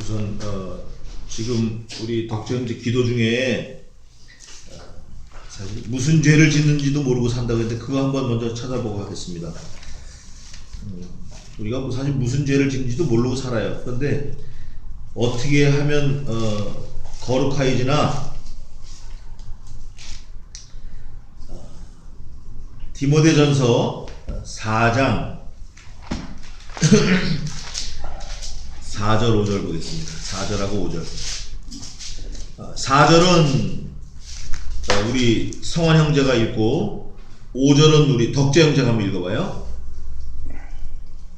우선 지금 우리 덕재형제 기도 중에 사실 무슨 죄를 짓는지도 모르고 산다고 했는데 그거 한번 먼저 찾아보고 하겠습니다. 우리가 뭐 사실 무슨 죄를 짓는지도 모르고 살아요. 그런데 어떻게 하면 거룩하이지나 디모데전서 4장 4절 5절 보겠습니다. 4절하고 5절. 4절은 우리 성환 형제가 읽고 5절은 우리 덕재 형제가 한번 읽어봐요.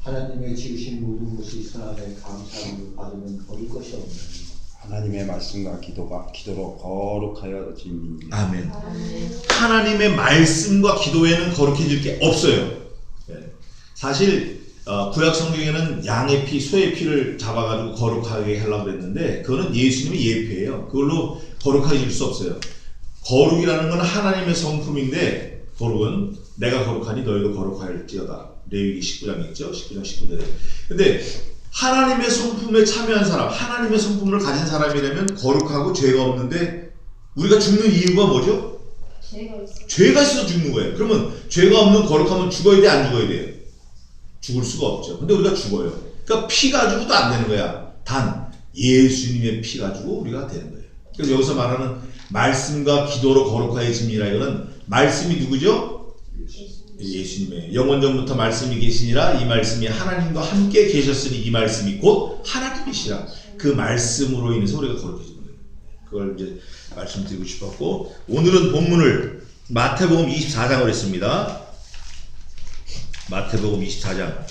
하나님의 지으신 모든 것이 선하되 감사함을 받으면 버릴 것이 없는 하나님의 말씀과 기도로 거룩하여짐이니라. 아멘. 하나님의 말씀과 기도에는 거룩해질 게 없어요. 사실 구약 성경에는 양의 피, 소의 피를 잡아가지고 거룩하게 하려고 그랬는데 그거는 예수님의 예표예요. 그걸로 거룩해질 수 없어요. 거룩이라는 건 하나님의 성품인데 거룩은 내가 거룩하니 너희도 거룩할지어다. 레위기 19장 있죠? 19장 19절에. 근데 하나님의 성품에 참여한 사람, 하나님의 성품을 가진 사람이라면 거룩하고 죄가 없는데 우리가 죽는 이유가 뭐죠? 죄가 있어서 죽는 거예요. 그러면 죄가 없는 거룩하면 죽어야 돼, 안 죽어야 돼요? 죽을 수가 없죠. 근데 우리가 죽어요. 그러니까 피 가지고도 안 되는 거야. 단 예수님의 피 가지고 우리가 되는 거예요. 그래서 여기서 말하는 말씀과 기도로 거룩하여짐이라 이거는 말씀이 누구죠? 예수님의 영원전부터 말씀이 계시니라 이 말씀이 하나님과 함께 계셨으니 이 말씀이 곧 하나님이시라. 그 말씀으로 인해서 우리가 거룩해지는 거예요. 그걸 이제 말씀드리고 싶었고 오늘은 본문을 마태복음 24장을 했습니다. 마태복음 24장.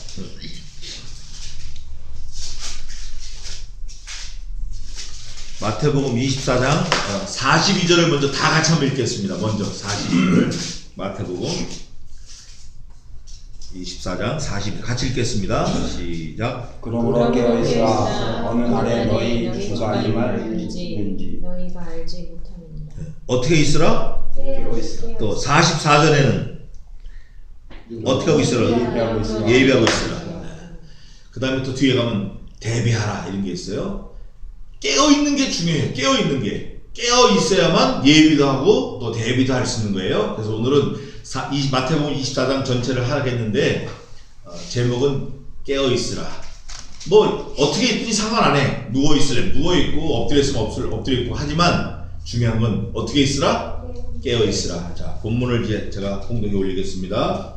마태복음 24장 42절을 먼저 다 같이 한번 읽겠습니다. 먼저 42절 마태복음 24장 42절 같이 읽겠습니다. 시작. 그러므로 깨어있으라. 어느 날에 너희 주가 이 말을 듣는지 너희가 알지 못함이니라. 어떻게 있으라? 깨어있으라. 또 44절에는 어떻게 하고 있으라? 예비하고 있으라. 그 다음에 또 뒤에 가면 대비하라 이런 게 있어요. 깨어있는 게 중요해요. 깨어있는 게. 깨어있어야만 예비도 하고 또 대비도 할 수 있는 거예요. 그래서 오늘은 마태복음 24장 전체를 하겠는데 제목은 깨어있으라. 뭐 어떻게 있든지 상관 안 해. 누워있으래 누워있고 엎드렸으면 엎드려있고 하지만 중요한 건 어떻게 있으라? 깨어있으라. 자, 본문을 이제 제가 공동에 올리겠습니다.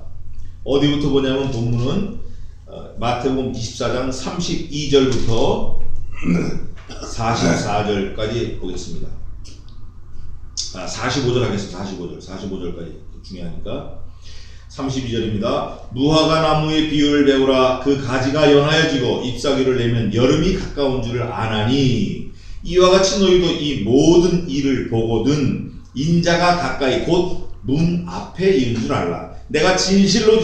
어디부터 보냐면 본문은 마태복음 24장 32절부터 44절까지 보겠습니다. 45절 하겠습니다. 45절까지 중요하니까. 32절입니다. 무화과 나무의 비유를 배우라. 그 가지가 연하여지고 잎사귀를 내면 여름이 가까운 줄을 아나니 이와 같이 너희도 이 모든 일을 보거든 인자가 가까이 곧 문 앞에 있는 줄 알라. 내가 진실로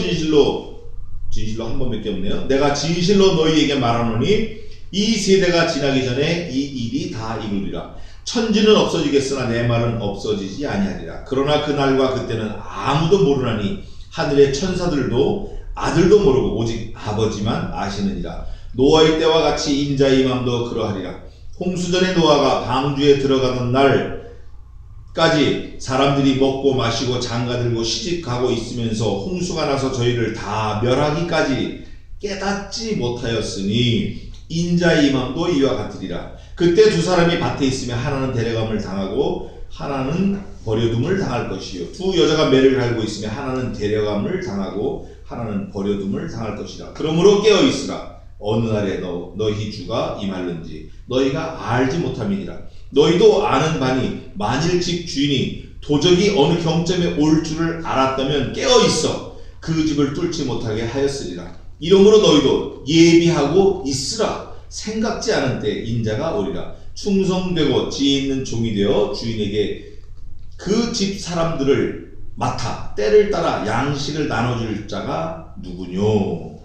한 번밖에 없네요. 내가 진실로 너희에게 말하노니 이 세대가 지나기 전에 이 일이 다 이루리라. 천지는 없어지겠으나 내 말은 없어지지 아니하리라. 그러나 그날과 그때는 아무도 모르나니 하늘의 천사들도 아들도 모르고 오직 아버지만 아시느니라. 노아의 때와 같이 인자의 임함도 그러하리라. 홍수전에 노아가 방주에 들어가는 날까지 사람들이 먹고 마시고 장가들고 시집가고 있으면서 홍수가 나서 저희를 다 멸하기까지 깨닫지 못하였으니 인자의 임함도 이와 같으리라. 그때 두 사람이 밭에 있으면 하나는 데려감을 당하고 하나는 버려둠을 당할 것이요 두 여자가 매를 갈고 있으면 하나는 데려감을 당하고 하나는 버려둠을 당할 것이라. 그러므로 깨어있으라. 어느 날에 너희 주가 임할는지 너희가 알지 못함이니라. 너희도 아는 바니 만일 집 주인이 도적이 어느 경점에 올 줄을 알았다면 깨어있어 그 집을 뚫지 못하게 하였으리라. 이러므로 너희도 예비하고 있으라. 생각지 않은 때 인자가 오리라. 충성되고 지혜 있는 종이 되어 주인에게 그 집 사람들을 맡아 때를 따라 양식을 나눠줄 자가 누구뇨.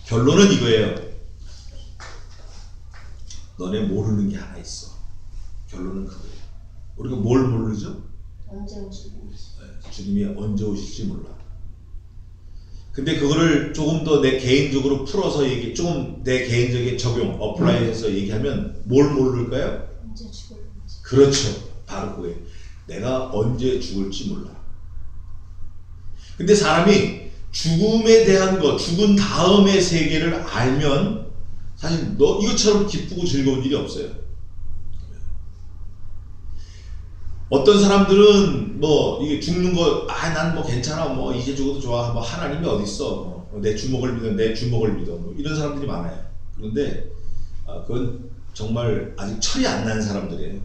결론은 이거예요. 너네 모르는 게 하나 있어. 결론은 그거예요. 우리가 뭘 모르죠? 언제 오실지. 주님이 언제 오실지 몰라. 근데 그거를 조금 더 내 개인적으로 풀어서 조금 내 개인적인 적용, 어플라이해서 얘기하면 뭘 모를까요? 언제 죽을지. 그렇죠. 바로 그거예요. 내가 언제 죽을지 몰라. 근데 사람이 죽음에 대한 것, 죽은 다음의 세계를 알면 사실 이것처럼 기쁘고 즐거운 일이 없어요. 어떤 사람들은 뭐 이게 죽는 거, 난 뭐 괜찮아, 뭐 이제 죽어도 좋아, 뭐 하나님이 어디 있어, 내 주먹을 믿어, 내 주먹을 믿어, 뭐 이런 사람들이 많아요. 그런데 그건 정말 아직 철이 안 난 사람들이에요.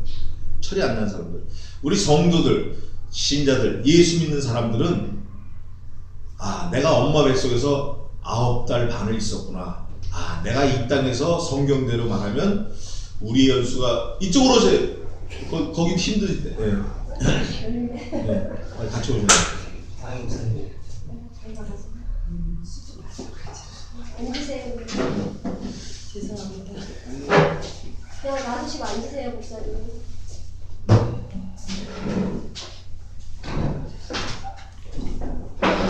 철이 안 난 사람들. 우리 성도들, 신자들, 예수 믿는 사람들은 내가 엄마 뱃속에서 9달 반을 있었구나. 내가 이 땅에서 성경대로 말하면 우리 연수가 이쪽으로 오세요. 거긴 힘드신데. 네. 같이 오시면 돼요. 앉으세요. 죄송합니다. 그냥 놔두시고 앉으세요, 목사님.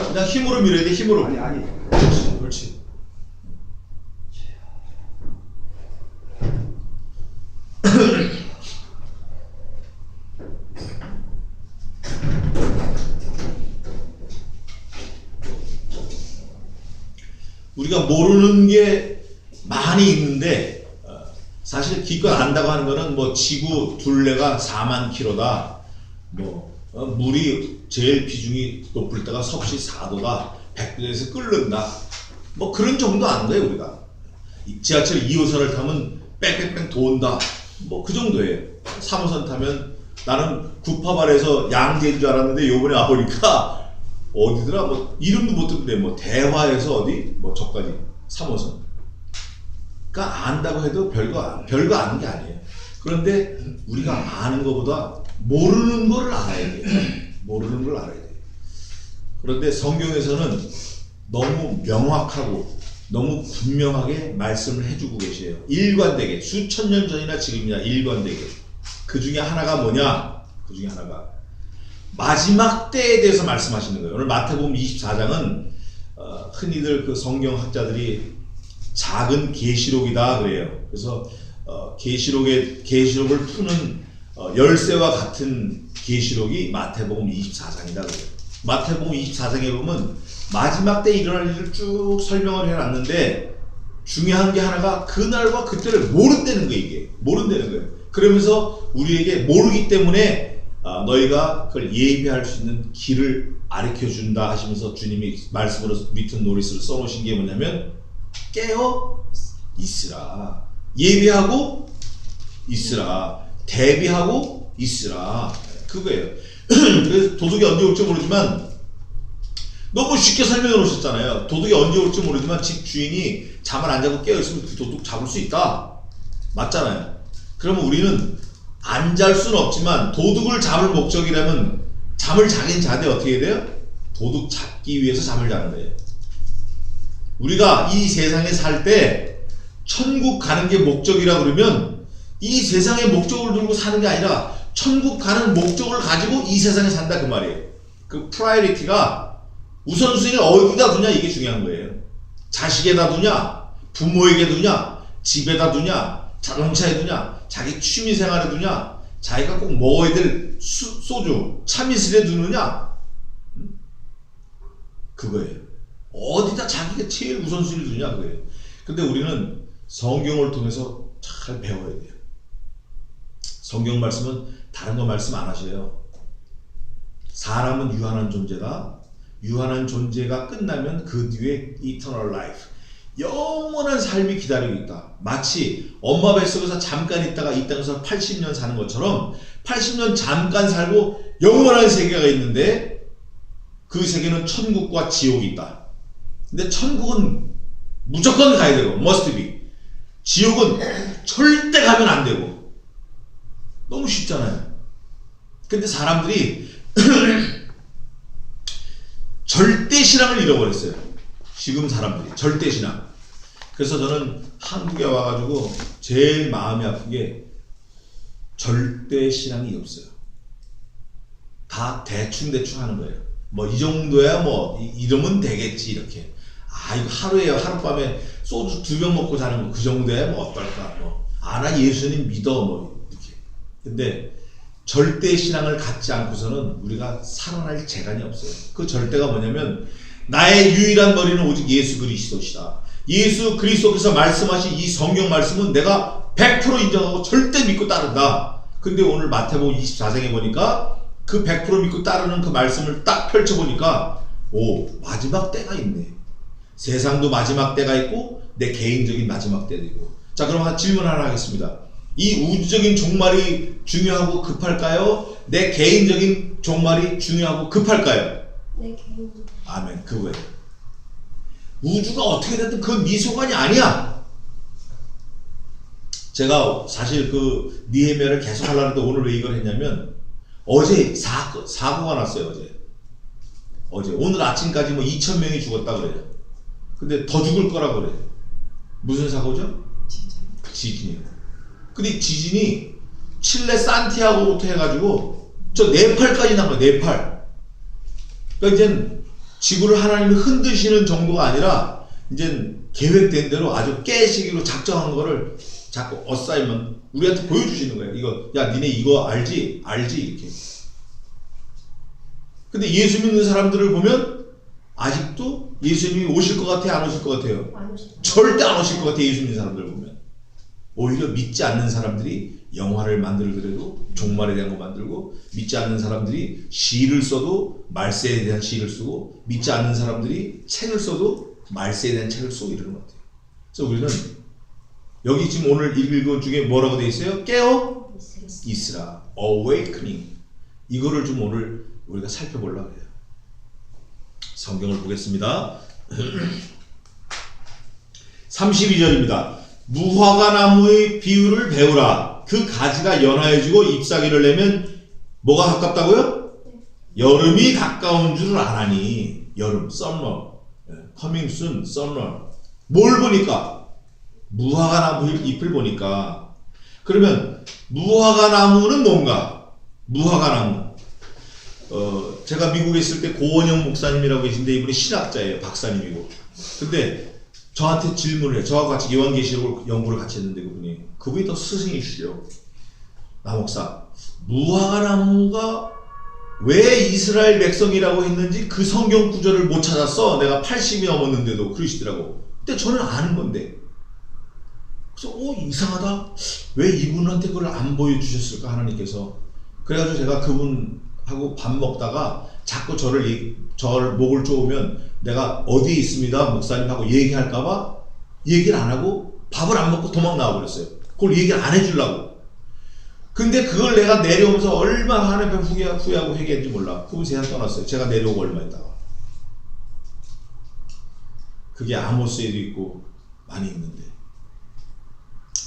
그냥 힘으로 밀어야 돼. 힘으로. 아니. 그렇지. 그렇지. 우리가 모르는 게 많이 있는데 사실 기껏 안다고 하는 거는 뭐 지구 둘레가 4만 킬로다. 물이 제일 비중이 높을 때가 섭씨 4도다. 100도에서 끓는다. 뭐 그런 정도 아는 거예요, 우리가. 지하철 2호선을 타면 뺑뺑뺑 돈다. 뭐 그 정도예요. 3호선 타면 나는 구파발에서 양재인 줄 알았는데 요번에 와보니까 어디더라? 뭐 이름도 못 듣는데 뭐 대화에서 어디? 뭐 저까지 3호선. 그러니까 안다고 해도 별거 아는 게 아니에요. 그런데 우리가 아는 것보다 모르는 걸 알아야 돼요. 모르는 걸 알아야 돼요. 그런데 성경에서는 너무 명확하고 너무 분명하게 말씀을 해주고 계세요. 일관되게 수천 년 전이나 지금이나 일관되게. 그 중에 하나가 뭐냐? 그 중에 하나가 마지막 때에 대해서 말씀하시는 거예요. 오늘 마태복음 24장은 흔히들 그 성경학자들이 작은 계시록이다 그래요. 그래서 계시록을 푸는 열쇠와 같은 계시록이 마태복음 24장이다 그래요. 마태복음 24장에 보면 마지막 때 일어날 일을 쭉 설명을 해놨는데 중요한 게 하나가 그날과 그때를 모른다는 거예요. 이게 모른다는 거예요. 그러면서 우리에게 모르기 때문에 너희가 그걸 예비할 수 있는 길을 가르쳐준다 하시면서 주님이 말씀으로 밑은 노리스를 써놓으신 게 뭐냐면 깨어 있으라, 예비하고 있으라, 대비하고 있으라, 그거예요. 그래서 도둑이 언제 올지 모르지만 너무 쉽게 설명해 놓으셨잖아요. 도둑이 언제 올지 모르지만 집 주인이 잠을 안 자고 깨어있으면 그 도둑 잡을 수 있다, 맞잖아요. 그러면 우리는 안 잘 수는 없지만 도둑을 잡을 목적이라면 잠을 자긴 자되 어떻게 해야 돼요? 도둑 잡기 위해서 잠을 자는 거예요. 우리가 이 세상에 살 때 천국 가는 게 목적이라 그러면 이 세상의 목적을 들고 사는 게 아니라 천국 가는 목적을 가지고 이 세상에 산다 그 말이에요. 그 프라이어리티가 우선순위를 어디다 두냐, 이게 중요한 거예요. 자식에다 두냐, 부모에게 두냐, 집에다 두냐, 자동차에 두냐, 자기 취미생활에 두냐, 자기가 꼭 먹어야 될 소주, 참이슬에 두느냐, 그거예요. 어디다 자기가 제일 우선순위를 두냐, 그거예요. 근데 우리는 성경을 통해서 잘 배워야 돼요. 성경 말씀은 다른 거 말씀 안 하셔요. 사람은 유한한 존재다. 유한한 존재가 끝나면 그 뒤에 eternal life, 영원한 삶이 기다리고 있다. 마치 엄마 뱃속에서 잠깐 있다가 이 땅에서 80년 사는 것처럼 80년 잠깐 살고 영원한 세계가 있는데 그 세계는 천국과 지옥이 있다. 근데 천국은 무조건 가야 되고 must be, 지옥은 절대 가면 안 되고. 너무 쉽잖아요. 근데 사람들이 절대신앙을 잃어버렸어요. 지금 사람들이 절대신앙. 그래서 저는 한국에 와가지고 제일 마음이 아픈 게 절대신앙이 없어요. 다 대충 하는 거예요. 뭐 이 정도야 뭐 이러면 되겠지 이렇게. 아 이거 하룻밤에 소주 2병 먹고 자는 거 그 정도야 뭐 어떨까 뭐. 아 나 예수님 믿어 뭐 이렇게. 근데 절대 신앙을 갖지 않고서는 우리가 살아날 재간이 없어요. 그 절대가 뭐냐면 나의 유일한 머리는 오직 예수 그리스도시다. 예수 그리스도께서 말씀하신 이 성경 말씀은 내가 100% 인정하고 절대 믿고 따른다. 근데 오늘 마태복음 24장에 보니까 그 100% 믿고 따르는 그 말씀을 딱 펼쳐보니까 오 마지막 때가 있네. 세상도 마지막 때가 있고 내 개인적인 마지막 때도 있고. 자 그럼 질문 하나 하겠습니다. 이 우주적인 종말이 중요하고 급할까요? 내 개인적인 종말이 중요하고 급할까요? 내 개인. 아멘. 그거예요. 우주가 어떻게 됐든 그건 네 소관이 아니야. 제가 사실 그 니헤미야를 계속 하려고 했는데 오늘 왜 이걸 했냐면 어제 사고가 났어요. 어제 오늘 아침까지 뭐 2,000명이 죽었다 그래요. 근데 더 죽을 거라 그래요. 무슨 사고죠? 지진이요. 근데 지진이 칠레 산티아고부터 해가지고 저 네팔까지 난 거예요. 네팔. 그러니까 이제 지구를 하나님이 흔드시는 정도가 아니라 이제 계획된 대로 아주 깨시기로 작정한 거를 자꾸 어사이먼 우리한테 보여주시는 거예요. 이거 야 니네 이거 알지? 이렇게. 근데 예수 믿는 사람들을 보면 아직도 예수님이 오실 것 같아요? 안 오실 것 같아요? 안 오실 절대 안 오실 것 같아요. 예수 믿는 사람들 보면. 오히려 믿지 않는 사람들이 영화를 만들더라도 종말에 대한 거 만들고, 믿지 않는 사람들이 시를 써도 말세에 대한 시를 쓰고, 믿지 않는 사람들이 책을 써도 말세에 대한 책을 쓰고 이러는 것 같아요. 그래서 우리는 여기 지금 오늘 읽은 것 중에 뭐라고 되어 있어요? 깨어 있으라. awakening. 이거를 좀 오늘 우리가 살펴보려고 해요. 성경을 보겠습니다. 32절입니다. 무화과 나무의 비유를 배우라. 그 가지가 연하여지고 잎사귀를 내면 뭐가 가깝다고요? 여름이 가까운 줄을 아나니. 여름, summer, coming soon, summer. 뭘 보니까? 무화과 나무 잎을 보니까. 그러면 무화과 나무는 뭔가? 무화과 나무. 제가 미국에 있을 때 고원영 목사님이라고 계신데 이분이 신학자예요. 박사님이고. 근데 저한테 질문을 해요. 저하고 같이 요한계시록 연구를 같이 했는데 그분이 또 스승이시죠. 나 목사, 무화과 나무가 왜 이스라엘 백성이라고 했는지 그 성경 구절을 못 찾았어. 내가 80이 넘었는데도 그러시더라고. 근데 저는 아는 건데. 그래서 이상하다. 왜 이분한테 그걸 안 보여주셨을까 하나님께서. 그래가지고 제가 그분하고 밥 먹다가 자꾸 저를 목을 쪼으면 내가 어디에 있습니다 목사님하고 얘기할까봐 얘기를 안 하고 밥을 안 먹고 도망 나와버렸어요. 그걸 얘기를 안 해주려고. 근데 그걸 내가 내려오면서 얼마나 하나님 후회하고 회개했는지 몰라. 그분 세상 떠났어요. 제가 내려오고 얼마 있다가. 그게 아모스에도 있고 많이 있는데.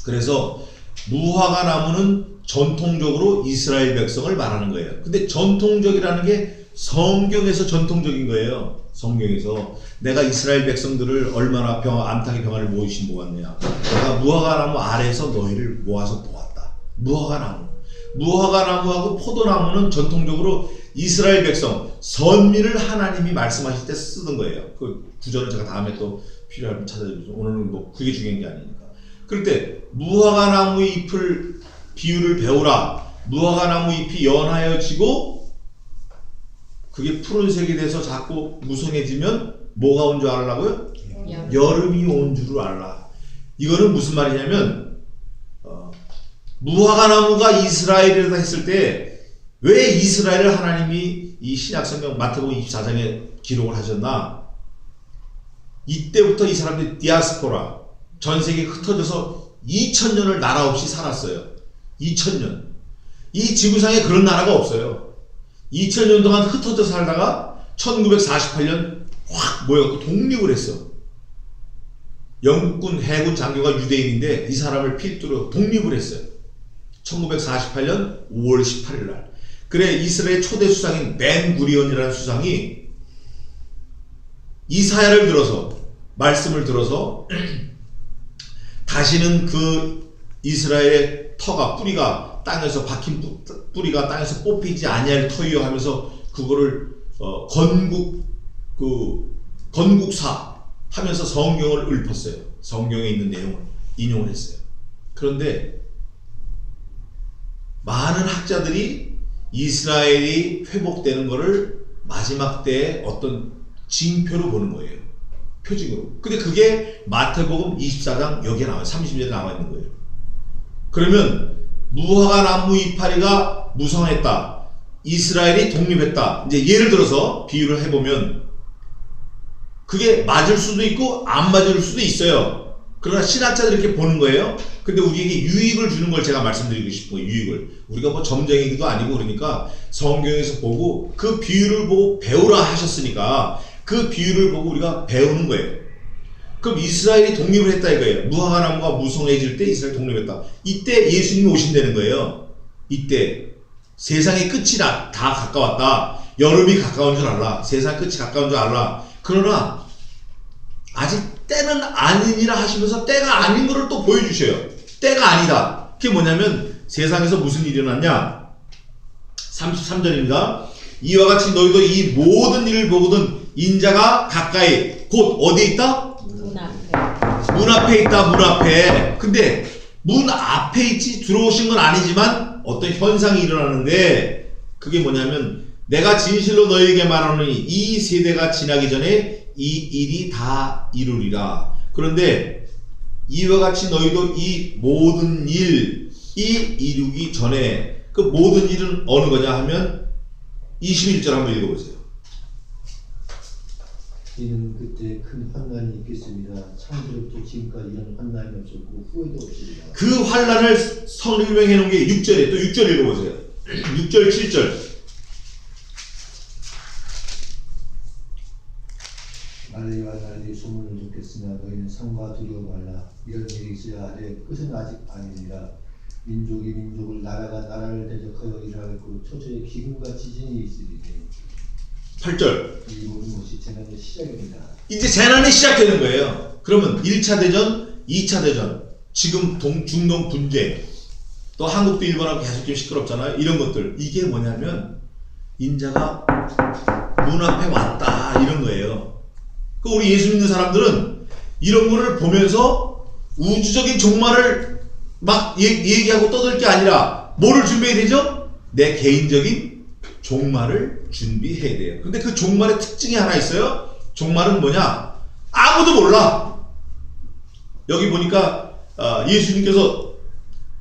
그래서 무화과 나무는 전통적으로 이스라엘 백성을 말하는 거예요. 근데 전통적이라는 게 성경에서 전통적인 거예요. 성경에서 내가 이스라엘 백성들을 얼마나 암탉의 병아를 모이신 모았느냐. 내가 무화과 나무 아래에서 너희를 모아서 보았다. 무화과 나무. 무화과 나무하고 포도나무는 전통적으로 이스라엘 백성, 선민을 하나님이 말씀하실 때 쓰던 거예요. 그 구절은 제가 다음에 또 필요하면 찾아드리죠. 오늘은 뭐 그게 중요한 게 아니니까. 그럴 때 무화과 나무의 잎을 비유를 배우라. 무화과 나무 잎이 연하여지고 그게 푸른색이 돼서 자꾸 무성해지면 뭐가 온 줄 알라고요? 여름이 온 줄을 알라. 이거는 무슨 말이냐면 무화과 나무가 이스라엘이라고 했을 때 왜 이스라엘을 하나님이 이 신약성경 마태복음 24장에 기록을 하셨나? 이때부터 이 사람들이 디아스포라, 전 세계에 흩어져서 2000년을 나라 없이 살았어요. 2000년. 이 지구상에 그런 나라가 없어요. 2000년 동안 흩어져 살다가 1948년 확 모여갖고 독립을 했어. 영국군 해군 장교가 유대인인데 이 사람을 필두로 독립을 했어요. 1948년 5월 18일 날. 그래 이스라엘 초대 수상인 벤 구리온이라는 수상이 이사야를 들어서 말씀을 들어서 다시는 그 이스라엘의 터가 뿌리가 땅에서 박힌 뿌리가 땅에서 뽑히지 아니할 터이요 하면서 그거를 건국사 하면서 성경을 읊었어요. 성경에 있는 내용을 인용을 했어요. 그런데 많은 학자들이 이스라엘이 회복되는 것을 마지막 때에 어떤 징표로 보는 거예요. 표징으로. 근데 그게 마태복음 24장 여기에 나와요. 30절에 나와 있는 거예요. 그러면 무화과 나무 이파리가 무성했다. 이스라엘이 독립했다. 이제 예를 들어서 비유를 해보면 그게 맞을 수도 있고 안 맞을 수도 있어요. 그러나 신학자들이 이렇게 보는 거예요. 근데 우리에게 유익을 주는 걸 제가 말씀드리고 싶어요. 유익을. 우리가 뭐 점쟁이도 아니고 그러니까 성경에서 보고 그 비유를 보고 배우라 하셨으니까 그 비유를 보고 우리가 배우는 거예요. 그럼 이스라엘이 독립을 했다 이거예요. 무화과 나무가 무성해질 때 이스라엘이 독립했다. 이때 예수님이 오신다는 거예요. 이때 세상의 끝이 다 가까웠다. 여름이 가까운 줄 알라. 세상의 끝이 가까운 줄 알라. 그러나 아직 때는 아니니라 하시면서 때가 아닌 것을 또 보여주셔요. 때가 아니다. 그게 뭐냐면 세상에서 무슨 일이 일어났냐. 33절입니다. 이와 같이 너희도 이 모든 일을 보거든 인자가 가까이 곧 어디에 있다? 문 앞에. 문 앞에 있다. 문 앞에. 근데 문 앞에 있지 들어오신 건 아니지만 어떤 현상이 일어나는데 그게 뭐냐면 내가 진실로 너희에게 말하노니 이 세대가 지나기 전에 이 일이 다 이루리라. 그런데 이와 같이 너희도 이 모든 일이 이루기 전에 그 모든 일은 어느 거냐 하면 21절 한번 읽어보세요. 이는 그때 큰 환난이 있겠습니다. 창세로부터 지금까지 이런 환난이 없었고 후회도 없습니다. 그 환란을 설명해 놓은 게 6절에 또 6절 읽어보세요. 6절 7절. 난리와 난리 소문을 듣겠으나 너희는 상과 두려워 말라. 이런 일이 있어야 하되 끝은 아직 아니니라. 민족이 민족을 나라가 나라를 대적하여 일어나겠고 초초에 기근과 지진이 있으리니 8절. 이 모든 것이 재난의 시작입니다. 이제 재난이 시작되는 거예요. 그러면 1차 대전, 2차 대전, 지금 중동 분쟁, 또 한국도 일본하고 계속 좀 시끄럽잖아요. 이런 것들. 이게 뭐냐면 인자가 문 앞에 왔다 이런 거예요. 우리 예수 믿는 사람들은 이런 거를 보면서 우주적인 종말을 막 얘기하고 떠들 게 아니라 뭐를 준비해야 되죠? 내 개인적인 종말을 준비해야 돼요. 근데 그 종말의 특징이 하나 있어요. 종말은 뭐냐? 아무도 몰라. 여기 보니까 예수님께서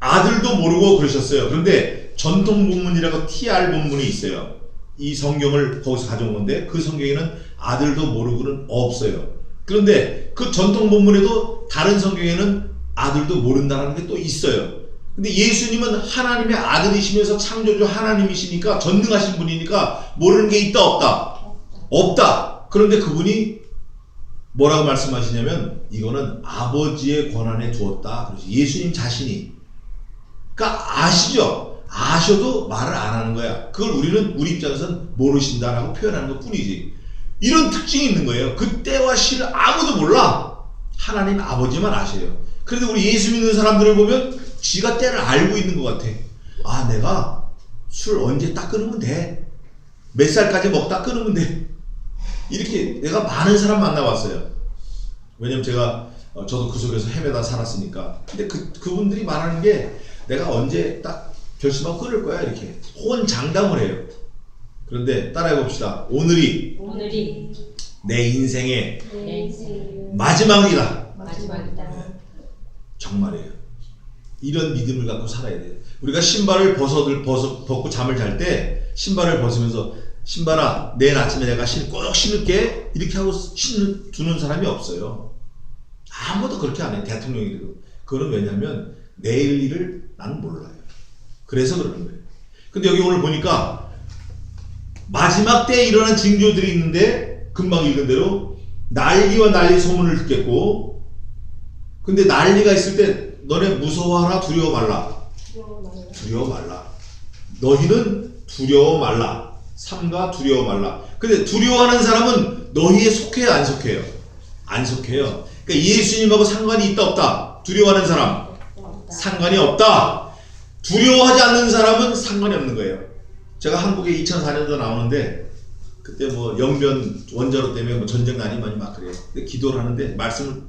아들도 모르고 그러셨어요. 그런데 전통 본문이라고 TR 본문이 있어요. 이 성경을 거기서 가져온 건데 그 성경에는 아들도 모르고는 없어요. 그런데 그 전통 본문에도 다른 성경에는 아들도 모른다는 게 또 있어요. 근데 예수님은 하나님의 아들이시면서 창조주 하나님이시니까 전능하신 분이니까 모르는 게 있다 없다? 없다. 그런데 그분이 뭐라고 말씀하시냐면 이거는 아버지의 권한에 두었다. 그래서 예수님 자신이 그러니까 아시죠? 아셔도 말을 안 하는 거야. 그걸 우리는 우리 입장에서는 모르신다라고 표현하는 것 뿐이지. 이런 특징이 있는 거예요. 그때와 시를 아무도 몰라. 하나님 아버지만 아셔요. 그런데 우리 예수 믿는 사람들을 보면 지가 때를 알고 있는 것 같아. 아, 내가 술 언제 딱 끊으면 돼. 몇 살까지 먹다 끊으면 돼. 이렇게 내가 많은 사람 만나봤어요. 왜냐면 제가 저도 그 속에서 헤매다 살았으니까. 근데 그분들이 말하는 게 내가 언제 딱 결심하고 끊을 거야 이렇게 호언장담을 해요. 그런데 따라해 봅시다. 오늘이 내 인생의 마지막이다. 마지막이다. 정말이에요. 이런 믿음을 갖고 살아야 돼요. 우리가 신발을 벗고 잠을 잘 때 신발을 벗으면서 신발아 내일 아침에 내가 꼭 신을게 이렇게 하고 두는 사람이 없어요. 아무도 그렇게 안 해요. 대통령이라도. 그건 왜냐면 내일 일을 나는 몰라요. 그래서 그러는 거예요. 근데 여기 오늘 보니까 마지막 때에 일어난 징조들이 있는데 금방 읽은 대로 난리와 난리 소문을 듣겠고 근데 난리가 있을 때 너네 무서워하라 두려워 말라. 두려워 말라. 너희는 두려워 말라. 삼가 두려워 말라. 근데 두려워하는 사람은 너희에 속해요 안 속해요? 안 속해요. 그러니까 예수님하고 상관이 있다 없다? 두려워하는 사람 상관이 없다. 두려워하지 않는 사람은 상관이 없는 거예요. 제가 한국에 2004년도 나오는데 그때 뭐 영변 원자로 때문에 뭐 전쟁 난이 많이 막 그래요. 근데 기도를 하는데 말씀을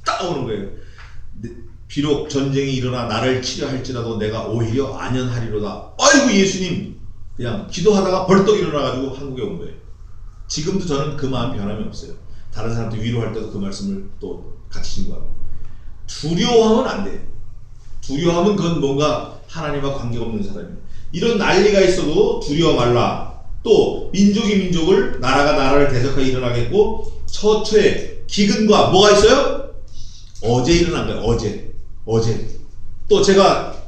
딱 오는 거예요. 비록 전쟁이 일어나 나를 치료할지라도 내가 오히려 안연하리로다. 아이고 예수님, 그냥 기도하다가 벌떡 일어나가지고 한국에 온 거예요. 지금도 저는 그 마음 변함이 없어요. 다른 사람들 위로할 때도 그 말씀을 또 같이 신고하고. 두려워하면 안 돼. 두려워하면 그건 뭔가 하나님과 관계가 없는 사람이에요. 이런 난리가 있어도 두려워 말라. 또 민족이 민족을, 나라가 나라를 대적하여 일어나겠고, 처처에 기근과 뭐가 있어요? 어제 일어난 거예요. 어제. 또 제가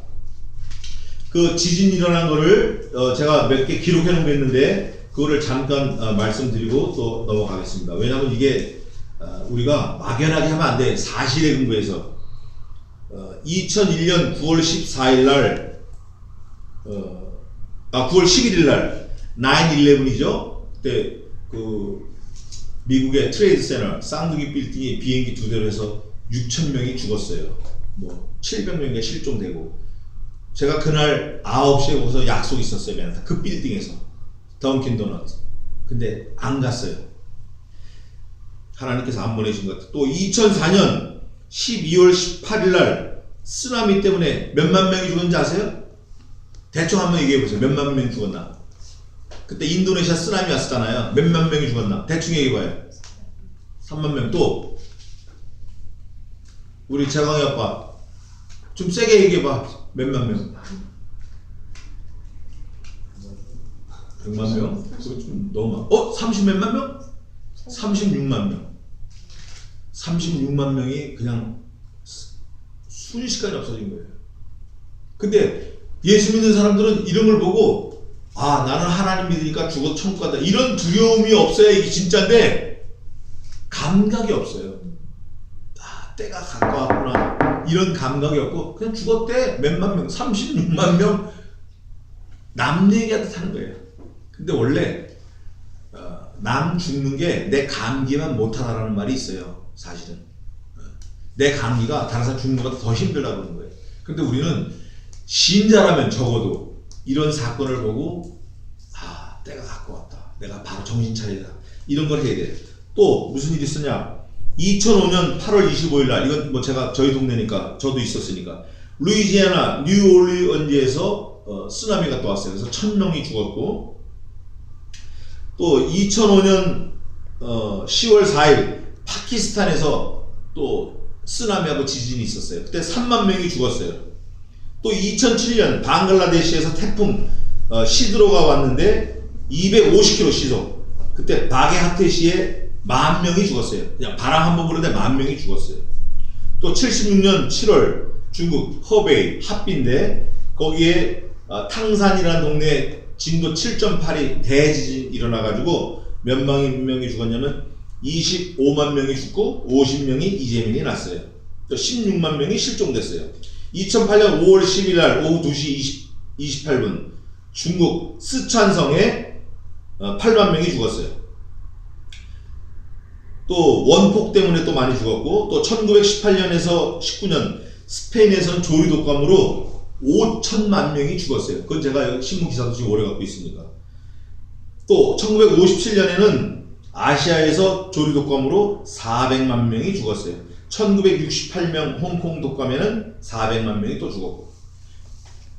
그 지진 일어난 거를 제가 몇 개 기록해 놓은 게 있는데 그거를 잠깐 말씀드리고 또 넘어가겠습니다. 왜냐하면 이게 우리가 막연하게 하면 안 돼. 사실에 근거해서 2001년 9월 14일 날 9월 11일 날 9/11이죠. 그때 그 미국의 트레이드 세너 쌍둥이 빌딩이 비행기 2대로 해서 6,000명이 죽었어요. 뭐 700명이 실종되고, 제가 그날 9시에 거기서 약속이 있었어요. 맨하탄 그 빌딩에서 던킨 도넛. 근데 안 갔어요. 하나님께서 안 보내신 것 같아요. 또 2004년 12월 18일 날 쓰나미 때문에 몇만 명이 죽었는지 아세요? 대충 한번 얘기해 보세요. 몇만 명이 죽었나? 그때 인도네시아 쓰나미 왔었잖아요. 몇만 명이 죽었나? 대충 얘기해 봐요. 3만 명. 또 우리 재광이 아빠 좀 세게 얘기해 봐. 몇만 명? 100만 명? 그거 좀 너무 많아. 30몇만 명? 36만 명. 36만 명이 그냥 순식간에 없어진 거예요. 근데 예수 믿는 사람들은 이런 걸 보고, 아, 나는 하나님 믿으니까 죽어도 천국 간다, 이런 두려움이 없어야 이게 진짜인데 감각이 없어요. 아, 때가 가까웠구나, 이런 감각이 없고 그냥 죽었대. 몇만 명, 36만 명, 남 얘기하듯 하는 거예요. 근데 원래 남 죽는 게 내 감기만 못하다라는 말이 있어요. 사실은 내 감기가 다른 사람 죽는 것보다 더 힘들다고 그러는 거예요. 근데 우리는 신자라면 적어도 이런 사건을 보고, 아, 때가 가까웠다, 내가 바로 정신 차리다, 이런 걸 해야 돼요. 또 무슨 일이 있었냐? 2005년 8월 25일 날, 이건 뭐 제가 저희 동네니까 저도 있었으니까, 루이지애나 뉴올리언즈에서 쓰나미가 또 왔어요. 그래서 1000명이 죽었고, 또 2005년 10월 4일 파키스탄에서 또 쓰나미하고 지진이 있었어요. 그때 3만 명이 죽었어요. 또 2007년 방글라데시에서 태풍 시드로가 왔는데 250km 시속, 그때 바게하테시에 10,000명이 죽었어요. 그냥 바람 한번 부는데 10,000명이 죽었어요. 또 76년 7월 중국 허베이 핫빈데, 거기에 탕산이라는 동네에 진도 7.8이 대지진 일어나가지고 몇 명이 죽었냐면 25만 명이 죽고 50명이 이재민이 났어요. 또 16만 명이 실종됐어요. 2008년 5월 10일 날 오후 2시 28분 중국 스촨성에 8만 명이 죽었어요. 또 원폭 때문에 또 많이 죽었고, 또 1918년에서 19년 스페인에서는 조류 독감으로 5천만 명이 죽었어요. 그건 제가 신문 기사도 지금 오래 갖고 있으니까. 또 1957년에는 아시아에서 조류 독감으로 400만 명이 죽었어요. 1968년 홍콩 독감에는 400만 명이 또 죽었고.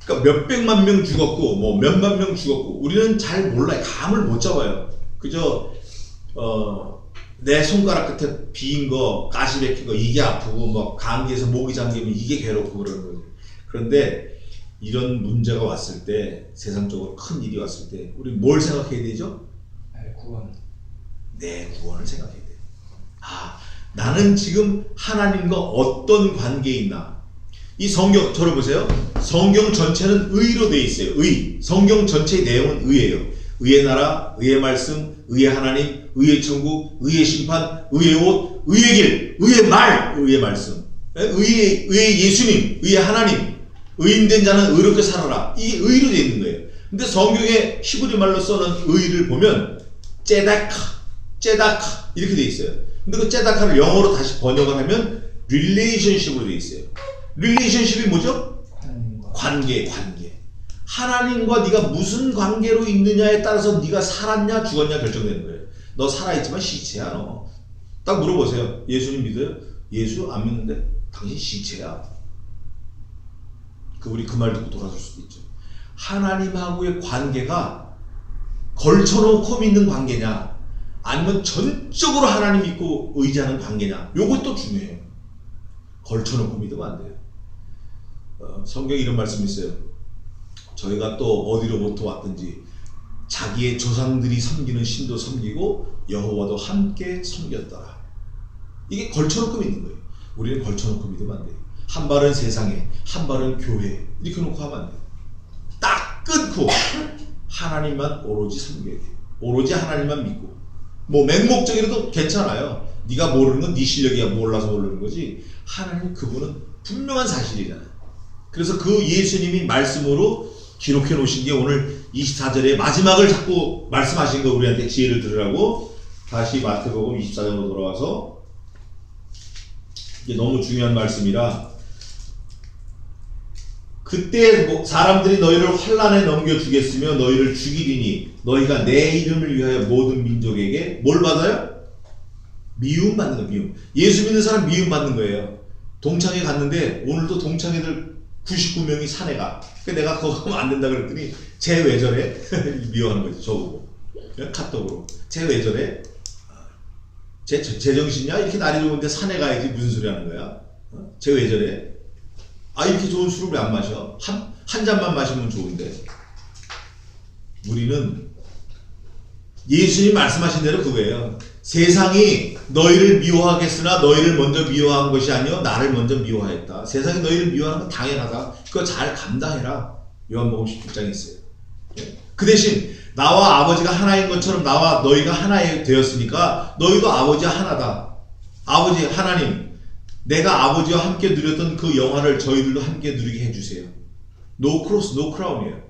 그러니까 몇백만 명 죽었고 뭐 몇만 명 죽었고, 우리는 잘 몰라요. 감을 못 잡아요. 그저 내 손가락 끝에 비인 거, 가시 박힌 거, 이게 아프고, 뭐 감기에서 목이 잠기면 이게 괴롭고 그러는 거죠. 그런데 이런 문제가 왔을 때, 세상적으로 큰 일이 왔을 때 우리 뭘 생각해야 되죠? 구원. 내 구원을 생각해야 돼요. 아, 나는 지금 하나님과 어떤 관계에 있나? 이 성경, 저를 보세요. 성경 전체는 의로 되어 있어요. 의. 성경 전체의 내용은 의예요. 의의 나라, 의의 말씀, 의의 하나님, 의의 천국, 의의 심판, 의의 옷, 의의 길, 의의 말, 의의 말씀, 의의 예수님, 의의 하나님, 의인된 자는 의롭게 살아라. 이게 의로 되어 있는 거예요. 근데 성경에 히브리 말로 써놓은 의를 보면 째다카 이렇게 되어 있어요. 근데 그 째다카를 영어로 다시 번역을 하면 relationship으로 되어 있어요. relationship이 뭐죠? 관계. 하나님과 네가 무슨 관계로 있느냐에 따라서 네가 살았냐 죽었냐 결정되는 거예요. 너 살아있지만 시체야 너. 딱 물어보세요. 예수님 믿어요? 예수 안 믿는데 당신 시체야. 우리 그 말 듣고 돌아설 수도 있죠. 하나님하고의 관계가 걸쳐놓고 믿는 관계냐 아니면 전적으로 하나님 믿고 의지하는 관계냐, 요것도 중요해요. 걸쳐놓고 믿으면 안 돼요. 성경에 이런 말씀이 있어요. 저희가 또 어디로부터 왔든지 자기의 조상들이 섬기는 신도 섬기고 여호와도 함께 섬겼더라. 이게 걸쳐놓고 믿는 거예요. 우리는 걸쳐놓고 믿으면 안 돼요. 한 발은 세상에, 한 발은 교회, 이렇게 놓고 하면 안 돼요. 딱 끊고 하나님만 오로지 섬겨야 돼요. 오로지 하나님만 믿고. 뭐 맹목적이라도 괜찮아요. 네가 모르는 건 네 실력이야. 몰라서 모르는 거지. 하나님 그분은 분명한 사실이잖아요. 그래서 그 예수님이 말씀으로 기록해 놓으신 게 오늘 24절의 마지막을 자꾸 말씀하신 거 우리한테 지혜를 들으라고 다시 마태복음 24장으로 돌아와서 이게 너무 중요한 말씀이라 그때 사람들이 너희를 환난에 넘겨주겠으며 너희를 죽이리니 너희가 내 이름을 위하여 모든 민족에게 뭘 받아요? 미움 받는 거예요. 미움. 예수 믿는 사람 미움 받는 거예요. 동창회 갔는데 오늘도 동창회들 99명이 산에 가. 내가 거기 가면 안 된다 그랬더니 쟤 왜 저래? 미워하는 거지 저보고. 카톡으로. 쟤 왜 저래? 쟤 제정신이야? 이렇게 날이 좋은데 산에 가야지 무슨 소리 하는 거야? 쟤 왜 저래? 아 이렇게 좋은 술을 왜 안 마셔? 한 잔만 마시면 좋은데. 우리는 예수님 말씀하신 대로 그거예요. 세상이 너희를 미워하겠으나 너희를 먼저 미워한 것이 아니요 나를 먼저 미워하였다. 세상이 너희를 미워하는 건 당연하다. 그거 잘 감당해라. 요한복음 17장에 있어요. 그 대신 나와 아버지가 하나인 것처럼 나와 너희가 하나 되었으니까 너희도 아버지와 하나다. 아버지 하나님, 내가 아버지와 함께 누렸던 그 영화를 저희들도 함께 누리게 해주세요. No cross, no crown이에요.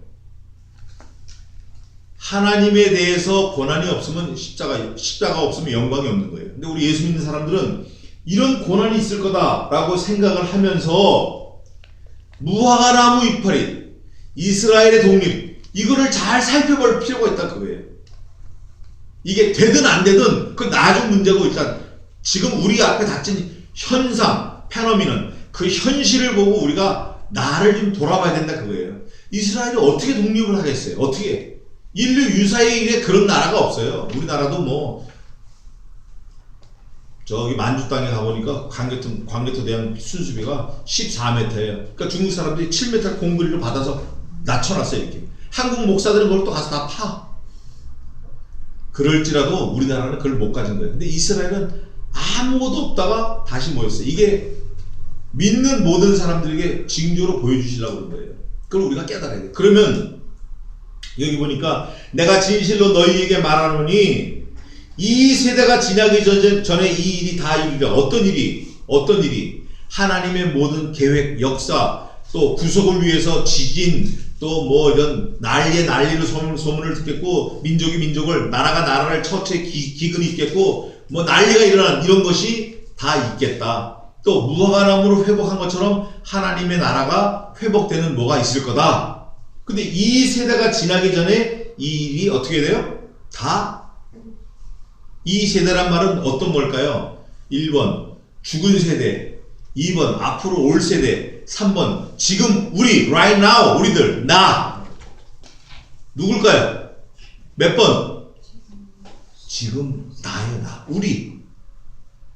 하나님에 대해서 고난이 없으면 십자가 없으면 영광이 없는 거예요. 근데 우리 예수 믿는 사람들은 이런 고난이 있을 거다라고 생각을 하면서 무화과 나무 이파리, 이스라엘의 독립, 이거를 잘 살펴볼 필요가 있다 그거예요. 이게 되든 안 되든 그 나중 문제고 일단 지금 우리 앞에 닥친 현상, 페노미는 그 현실을 보고 우리가 나를 좀 돌아봐야 된다 그거예요. 이스라엘이 어떻게 독립을 하겠어요? 어떻게? 인류 유사의 일에 그런 나라가 없어요. 우리나라도 뭐 저기 만주 땅에 가보니까 광개토 대왕 순수비가 14m예요. 그러니까 중국 사람들이 7m 공구리를 받아서 낮춰놨어요. 이렇게. 한국 목사들은 그걸 또 가서 다 파. 그럴지라도 우리나라는 그걸 못 가진 거예요. 근데 이스라엘은 아무것도 없다가 다시 모였어요. 이게 믿는 모든 사람들에게 징조로 보여주시려고 그런 거예요. 그걸 우리가 깨달아야 돼요. 그러면 여기 보니까 내가 진실로 너희에게 말하노니 이 세대가 지나기 전에 이 일이 다 이루리라. 어떤 일이? 하나님의 모든 계획, 역사, 또 구속을 위해서 지진, 또 뭐 이런 난리로 소문을 듣겠고, 민족이 민족을, 나라가 나라를 처치해 기근이 있겠고, 뭐 난리가 일어난 이런 것이 다 있겠다. 또 무화과나무로 회복한 것처럼 하나님의 나라가 회복되는 뭐가 있을 거다. 근데 이 세대가 지나기 전에 이 일이 어떻게 돼요? 이 세대란 말은 어떤 걸까요? 1번 죽은 세대, 2번 앞으로 올 세대, 3번 지금 우리 right now 우리들 나 누굴까요? 몇 번? 지금 나예요. 나 우리.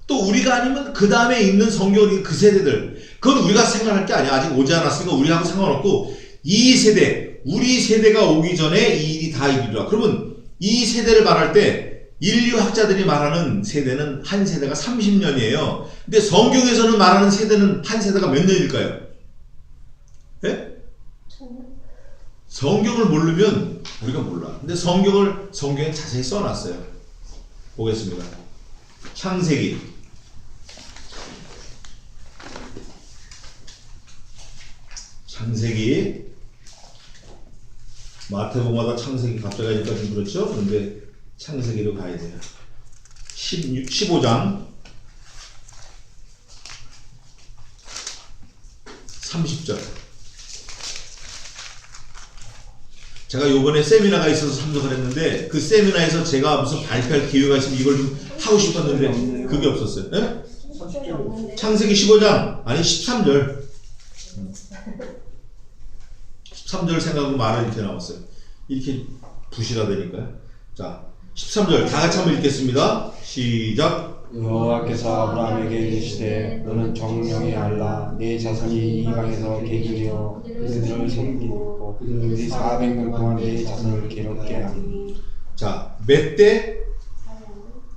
또 우리가 아니면 그 다음에 있는 성경이 그 세대들, 그건 우리가 생각할 게 아니야. 아직 오지 않았으니까 우리하고 상관없고 이 세대, 우리 세대가 오기 전에 이 일이 다 이루리라. 그러면 이 세대를 말할 때 인류학자들이 말하는 세대는 한 세대가 30년이에요. 근데 성경에서는 말하는 세대는 한 세대가 몇 년일까요? 예? 성경을 모르면 우리가 몰라. 근데 성경에 자세히 써놨어요. 보겠습니다. 창세기. 마태복음마다 창세기 갑자기 하니까 좀 그렇죠? 그런데 창세기로 가야 돼요. 15장 30절. 제가 요번에 세미나가 있어서 참석을 했는데 그 세미나에서 제가 무슨 발표할 기회가 있으면 이걸 좀 하고 싶었는데 그게 없었어요. 예? 성경에 없는데. 창세기 15장 아니 13절 13절 생각하고 말은 이렇게 나왔어요. 이렇게 부실하다니까요. 자 13절 다 같이 한번 읽겠습니다. 시작. 여호와께서 아브라함에게 이르시되 너는 정령이 알라 내 자손이 이방에서 개기되어 그들을 섬기고 그들이 400년 동안 내 자손을 괴롭게 하니. 자 몇 대?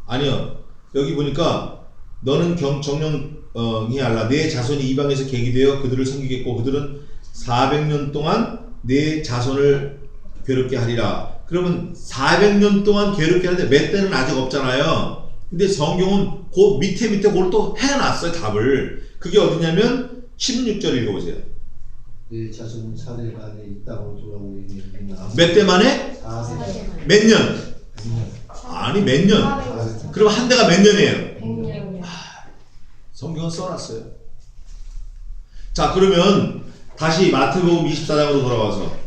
아니요. 여기 보니까 너는 정령이 알라 내 자손이 이방에서 계기되어 그들을 섬기겠고 그들은 400년 동안 내 자손을 괴롭게 하리라. 그러면 400년 동안 괴롭게 하는데 몇 대는 아직 없잖아요. 근데 성경은 그 밑에 그걸 또 해놨어요. 답을. 그게 어디냐면 16절 읽어보세요. 내 자손은 4대 만에 이 땅으로 돌아오리니 몇 대 만에? 4대 몇 년? 아니 몇 년? 그럼 한 대가 몇 년이에요? 100년. 성경은 써놨어요. 자 그러면 다시 마태복음 24장으로 돌아와서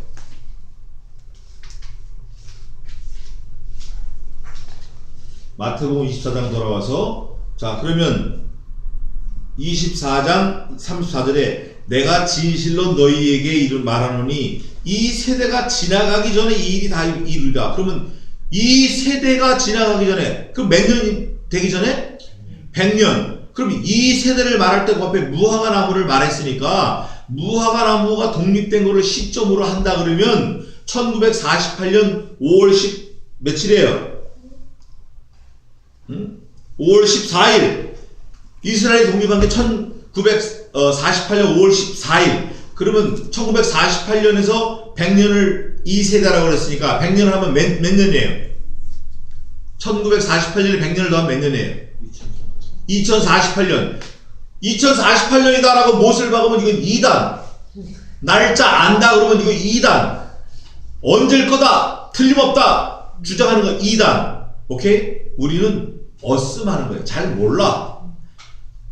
마태복음 24장 돌아와서 자 그러면 24장 34절에 내가 진실로 너희에게 말하노니 이 세대가 지나가기 전에 이 일이 다 이루리라. 그러면 이 세대가 지나가기 전에 그럼 몇 년이 되기 전에? 100년. 그럼 이 세대를 말할 때 그 앞에 무화과 나무를 말했으니까 무화과 나무가 독립된 거를 시점으로 한다 그러면 1948년 5월 10 며칠이에요? 5월 14일 이스라엘이 독립한 게 1948년 5월 14일 그러면 1948년에서 100년을 이 세대라고 그랬으니까 100년을 하면 몇 년이에요? 1948년에 100년을 더하면 몇 년이에요? 2048년 2048년이다라고 못을 박으면 이건 2단 날짜 안다 그러면 이거 2단 언제일 거다 틀림없다 주장하는 거 2단 오케이? 우리는 어슴하는 거예요. 잘 몰라.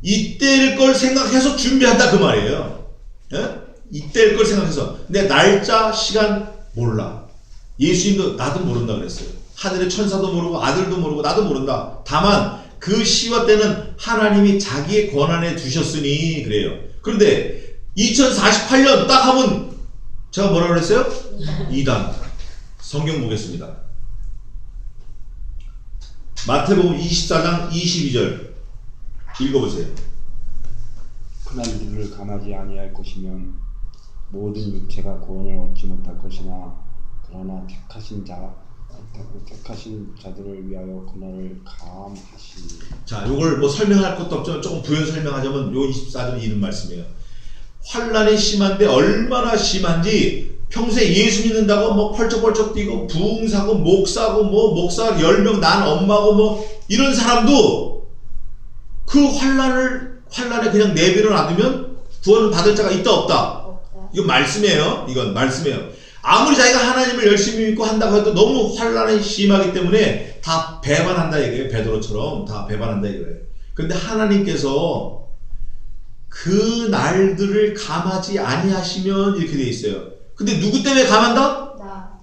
이때일 걸 생각해서 준비한다 그 말이에요. 예? 이때일 걸 생각해서. 근데 날짜, 시간 몰라. 예수님도 나도 모른다 그랬어요. 하늘의 천사도 모르고 아들도 모르고 나도 모른다. 다만 그 시와 때는 하나님이 자기의 권한에 두셨으니 그래요. 그런데 2048년 딱 하면 제가 뭐라 그랬어요? 2단. 성경 보겠습니다. 마태복음 24장 22절 읽어보세요. 그날 이들을 감하지 아니할 것이면 모든 육체가 구원을 얻지 못할 것이나 그러나 택하신 자들을 위하여 그날을 감하시니. 자, 요걸 뭐 설명할 것도 없지만 조금 부연 설명하자면 요 24절 이런 말씀이에요. 환란이 심한데 얼마나 심한지 평소에 예수 믿는다고 뭐 펄쩍펄쩍 뛰고 부흥사고 목사고 뭐 목사 10명 난 엄마고 뭐 이런 사람도 그 환란에 그냥 내버려 놔두면 구원을 받을 자가 있다 없다. 이건 말씀이에요. 이건 말씀이에요. 아무리 자기가 하나님을 열심히 믿고 한다고 해도 너무 환란이 심하기 때문에 다 배반한다 이거예요. 베드로처럼 다 배반한다 이거예요. 근데 하나님께서 그 날들을 감하지 아니하시면 이렇게 돼 있어요. 근데 누구 때문에 감한다? 나.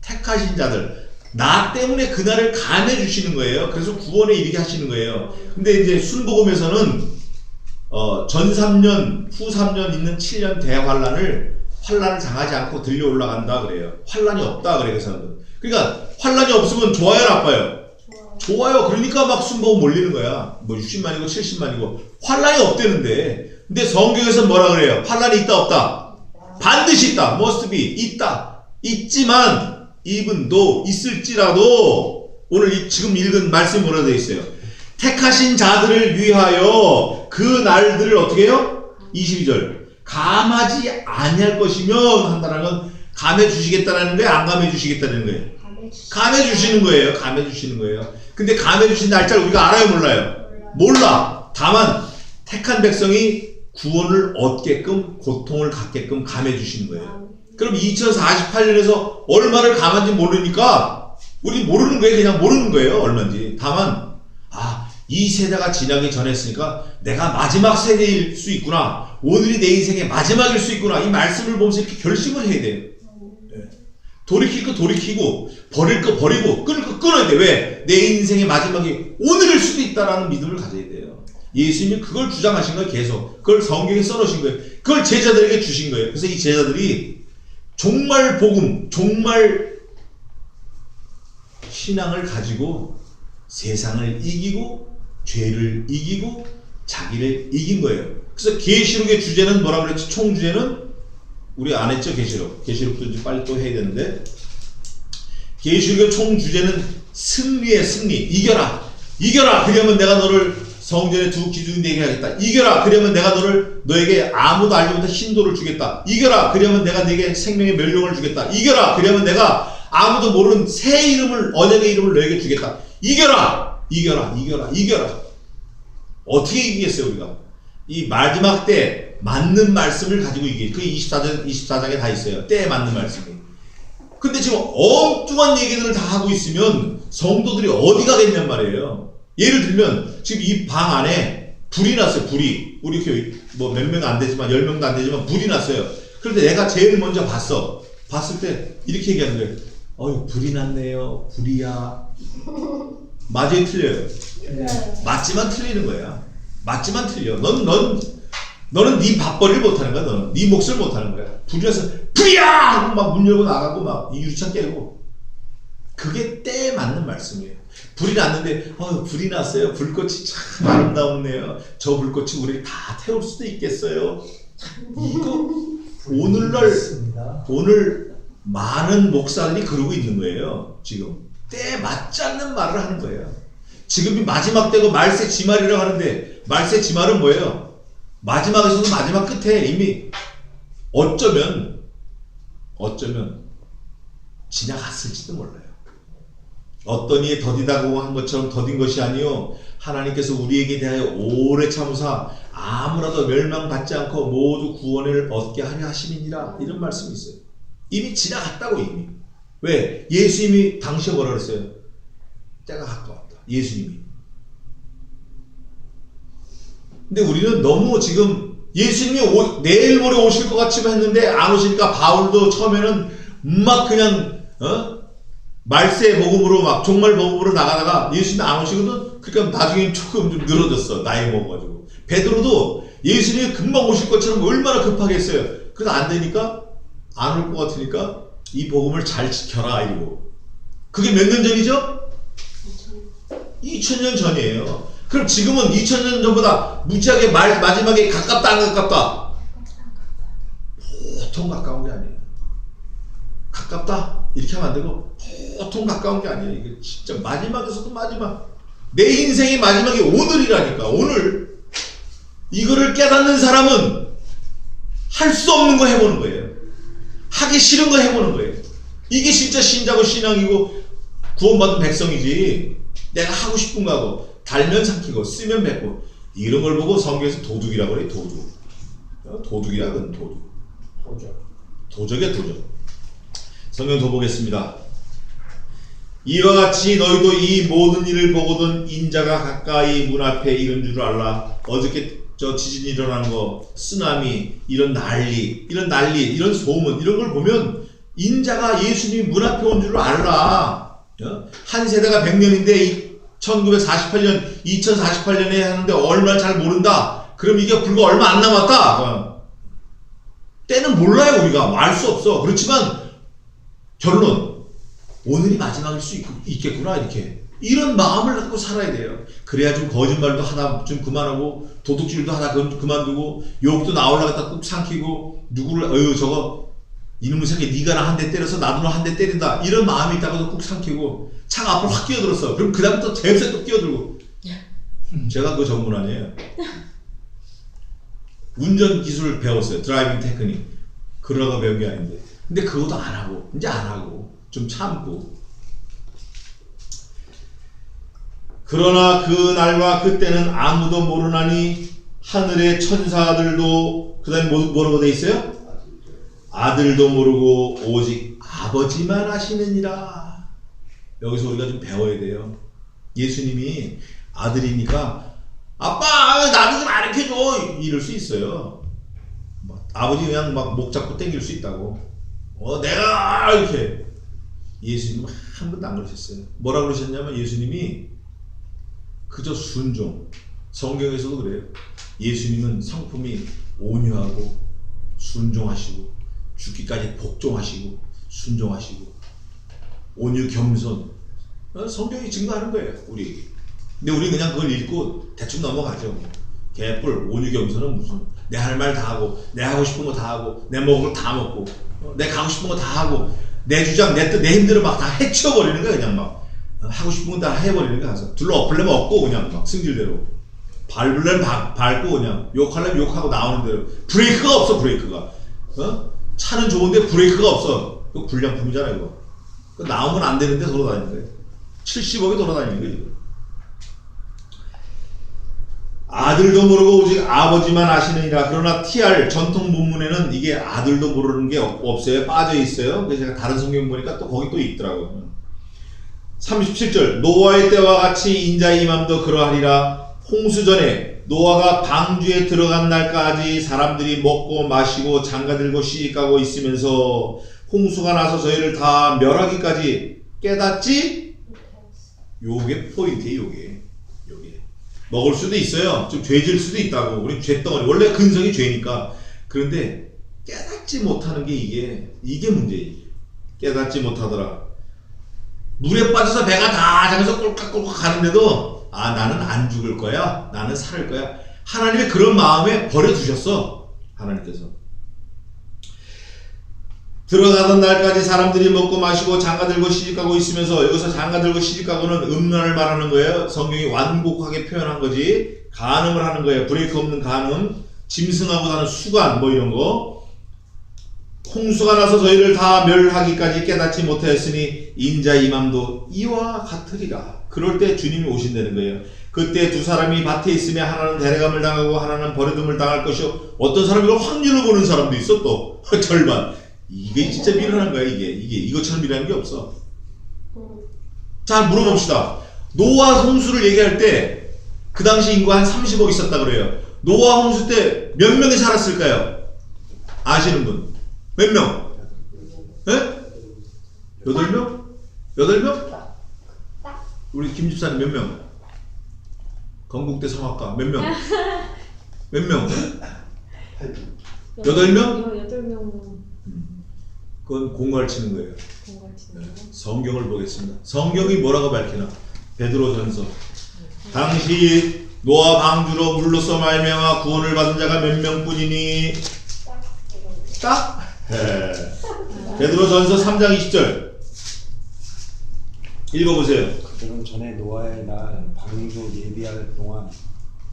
택하신 자들. 나 때문에 그날을 감해 주시는 거예요. 그래서 구원에 이르게 하시는 거예요. 근데 이제 순복음에서는 전 3년, 후 3년 있는 7년 대환란을 당하지 않고 들려 올라간다 그래요. 환란이 없다 그래 그 사람들. 그러니까 환란이 없으면 좋아요, 나빠요? 좋아요. 그러니까 막 순복음 몰리는 거야. 뭐 60만이고 70만이고 환란이 없대는데. 근데 성경에서는 뭐라 그래요? 환란이 있다 없다? 반드시 있다. must be. 있다. 있지만 even though 있을지라도 오늘 지금 읽은 말씀이 뭐라 되어 있어요? 택하신 자들을 위하여 그 날들을 어떻게 해요? 22절. 감하지 아니할 것이면 한다는 건 감해 주시겠다는 거예요? 안 감해 주시겠다는 거예요? 감해 주시는 거예요. 감해 주시는 거예요. 근데 감해 주신 날짜를 우리가 알아요, 몰라요? 몰라. 다만 택한 백성이 구원을 얻게끔 고통을 갖게끔 감해 주시는 거예요. 그럼 2048년에서 얼마를 감한지 모르니까 우리 모르는 거예요. 그냥 모르는 거예요. 얼마인지. 다만 이 세대가 지나기 전에 했으니까 내가 마지막 세대일 수 있구나. 오늘이 내 인생의 마지막일 수 있구나. 이 말씀을 보면서 이렇게 결심을 해야 돼요. 네. 돌이킬 거 돌이키고 버릴 거 버리고 끊을 거 끊어야 돼. 왜? 내 인생의 마지막이 오늘일 수도 있다라는 믿음을 가져야 돼요. 예수님이 그걸 주장하신 거예요. 계속. 그걸 성경에 써놓으신 거예요. 그걸 제자들에게 주신 거예요. 그래서 이 제자들이 정말 복음, 정말 신앙을 가지고 세상을 이기고 죄를 이기고 자기를 이긴 거예요. 그래서 계시록의 주제는 뭐라 그랬지? 총 주제는 우리 안 했죠? 계시록도 이제 빨리 또 해야 되는데, 계시록의 총 주제는 승리의 승리. 이겨라. 그러면 내가 너를 성전의 두 기둥이 되게 하겠다. 이겨라. 그러면 내가 너에게 아무도 알지 못한 신도를 주겠다. 이겨라. 그러면 내가 네게 생명의 멸령을 주겠다. 이겨라. 그러면 내가 아무도 모르는 새 이름을, 언약의 이름을 너에게 주겠다. 이겨라. 어떻게 이기겠어요, 우리가? 이 마지막 때 맞는 말씀을 가지고 이게 그 24장에 다 있어요. 때에 맞는 말씀이. 근데 지금 엉뚱한 얘기들을 다 하고 있으면 성도들이 어디 가겠냔 말이에요. 예를 들면 지금 이 방 안에 불이 났어요. 불이. 우리 교회 뭐 몇 명 안 되지만 10명도 안 되지만 불이 났어요. 그런데 내가 제일 먼저 봤을 때 이렇게 얘기하는 거예요. 어휴, 불이 났네요. 불이야. 맞아요, 틀려요? 맞지만 틀리는 거야. 맞지만 틀려. 너는 네 밥벌이를 못하는 거야. 너는 네 몫을 못하는 거야. 불이 나서 불이야! 하고 막 문 열고 나가고 막 이 유리창 깨고. 그게 때에 맞는 말씀이에요. 불이 났는데 불이 났어요. 불꽃이 참 아름다웠네요. 저 불꽃이 우리 다 태울 수도 있겠어요. 이거 오늘 많은 목사들이 그러고 있는 거예요. 지금 때에 맞지 않는 말을 하는 거예요. 지금이 마지막 때고 말세 지말이라고 하는데, 말세 지말은 뭐예요? 마지막에서도 마지막 끝에 이미 어쩌면 지나갔을지도 몰라요. 어떤 이에 더디다고 한 것처럼 더딘 것이 아니요 하나님께서 우리에게 대하여 오래 참으사 아무라도 멸망받지 않고 모두 구원을 얻게 하려 하심이니라. 이런 말씀이 있어요. 이미 지나갔다고. 이미. 왜? 예수님이 당시에 뭐라 그랬어요? 때가 가까웠다. 예수님이. 근데 우리는 너무 지금 예수님이 내일 모레 오실 것 같이 했는데 안 오시니까 바울도 처음에는 막 그냥 말세 복음으로 막 종말 복음으로 나가다가 예수님이 안 오시거든. 그러니까 나중에 조금 좀 늘어졌어. 나이 먹어가지고. 베드로도 예수님이 금방 오실 것처럼 얼마나 급하게 했어요. 그래서 안 되니까 안 올 것 같으니까 이 복음을 잘 지켜라 이러고. 그게 몇 년 전이죠? 2000년 전이에요. 그럼 지금은 2000년 전보다 무지하게 마지막에 가깝다 안 가깝다? 보통 가까운 게 아니에요. 가깝다 이렇게 하면 안 되고 보통 가까운 게 아니에요. 이게 진짜 마지막에서도 마지막. 내 인생의 마지막이 오늘이라니까. 오늘. 이거를 깨닫는 사람은 할 수 없는 거 해보는 거예요. 하기 싫은 거 해보는 거예요. 이게 진짜 신자고 신앙이고 구원받은 백성이지. 내가 하고 싶은 거 하고 달면 삼키고 쓰면 뱉고 이런 걸 보고 성경에서 도둑이라고 그래. 도둑이라 그건 도둑. 도적이야 도적. 성경 더 보겠습니다. 이와 같이 너희도 이 모든 일을 보거든 인자가 가까이 문 앞에 이른 줄 알라. 어저께 저 지진이 일어나는 거, 쓰나미, 이런 난리, 이런 소문, 이런 걸 보면 인자가 예수님이 문 앞에 온 줄 알라. 한 세대가 100년인데 1948년, 2048년에 하는데 얼마나 잘 모른다. 그럼 이게 불과 얼마 안 남았다. 때는 몰라요. 우리가 알 수 없어. 그렇지만 결론, 오늘이 마지막일 수 있겠구나. 이런 마음을 갖고 살아야 돼요. 그래야 좀 거짓말도 하다 좀 그만하고 도둑질도 하다 그만두고 욕도 나오려고 했다 꾹 삼키고 누구를 저거 이놈의 새끼 네가 나 한 대 때려서 나도 너 한 대 때린다 이런 마음이 있다가도 꾹 삼키고 창 앞으로 확 끼어들었어. 그럼 그 다음에 또 잽새 또 끼어들고. 제가 그 전문 아니에요. 운전 기술을 배웠어요. 드라이빙 테크닉. 그러다가 배운 게 아닌데. 근데 그것도 안 하고 이제 안 하고 좀 참고. 그러나 그 날과 그때는 아무도 모르나니 하늘의 천사들도 그 다음에 뭐라고 돼 있어요? 아들도 모르고 오직 아버지만 아시느니라. 여기서 우리가 좀 배워야 돼요. 예수님이 아들이니까 아빠 나도 좀 가르쳐줘 이럴 수 있어요. 아버지 그냥 막 목 잡고 땡길 수 있다고. 내가 이렇게 예수님은 한 번도 안 그러셨어요. 뭐라 그러셨냐면 예수님이 그저 순종. 성경에서도 그래요. 예수님은 성품이 온유하고 순종하시고 죽기까지 복종하시고 순종하시고 온유 겸손. 성경이 증거하는 거예요, 우리에게. 근데 우리 그냥 그걸 읽고 대충 넘어가죠. 개뿔, 온유 겸손은 무슨 내 할 말 다 하고 내 하고 싶은 거 다 하고 내 먹을 거 다 먹고 내 가고 싶은 거 다 하고 내 주장 내 뜻 내 힘대로 막 다 해치워버리는 거야. 그냥 막 하고 싶은 건 다 해버리는 거야. 가서 둘러 엎으려면 엎고 그냥 막 승질대로 밟으려면 밟고 그냥 욕하려면 욕하고 나오는 대로. 브레이크가 없어. 브레이크가. 차는 좋은데 브레이크가 없어. 그거 불량품이잖아 이거. 그거 나오면 안 되는데 돌아다니는 거예요. 70억이 돌아다니는 거예요. 아들도 모르고 오직 아버지만 아시느니라. 그러나 TR 전통 본문에는 이게 아들도 모르는 게 없어요. 빠져 있어요. 그래서 제가 다른 성경 보니까 또 거기 또 있더라고요. 37절 노아의 때와 같이 인자의 임함도 그러하리라. 홍수 전에 노아가 방주에 들어간 날까지 사람들이 먹고 마시고 장가들고 시집가고 있으면서 홍수가 나서 저희를 다 멸하기까지 깨닫지? 요게 포인트예요. 요게 먹을 수도 있어요. 좀 죄질 수도 있다고. 우리 죄덩어리. 원래 근성이 죄니까. 그런데 깨닫지 못하는 게 이게 문제예요. 깨닫지 못하더라. 물에 빠져서 배가 다 잠겨서 꼴깍꼴깍 가는데도 나는 안 죽을 거야. 나는 살 거야. 하나님의 그런 마음에 버려두셨어. 하나님께서. 들어가던 날까지 사람들이 먹고 마시고 장가들고 시집가고 있으면서, 여기서 장가들고 시집가고는 음란을 말하는 거예요. 성경이 완곡하게 표현한 거지. 간음을 하는 거예요. 브레이크 없는 간음. 짐승하고 사는 수간 뭐 이런 거. 홍수가 나서 저희를 다 멸하기까지 깨닫지 못하였으니 인자의 임함도 이와 같으리라. 그럴 때 주님이 오신다는 거예요. 그때 두 사람이 밭에 있으면 하나는 데려감을 당하고 하나는 버려둠을 당할 것이요. 어떤 사람이 이걸 확률로 보는 사람도 있어. 또 절반. 이게 진짜 미련한 거야. 이것처럼 미련한 게 없어. 자, 물어봅시다. 노아 홍수를 얘기할 때 그 당시 인구 한 30억 있었다 그래요. 노아 홍수 때 몇 명이 살았을까요? 아시는 분? 몇 명? 예? 8명? 8명? 우리 김 집사님 몇 명? 건국대 성악가 몇 명? 몇 명? 8명. 8명? 8명 그건 공갈 치는 거예요. 공갈 치는 거. 성경을 보겠습니다. 성경이 뭐라고 밝히나? 베드로전서. 당시 노아 방주로 물로써 말미암아 구원을 받은 자가 몇 명뿐이니? 딱? 베드로전서 3장 20절 읽어보세요. 그들은 전에 노아의 날 방주 예비할 동안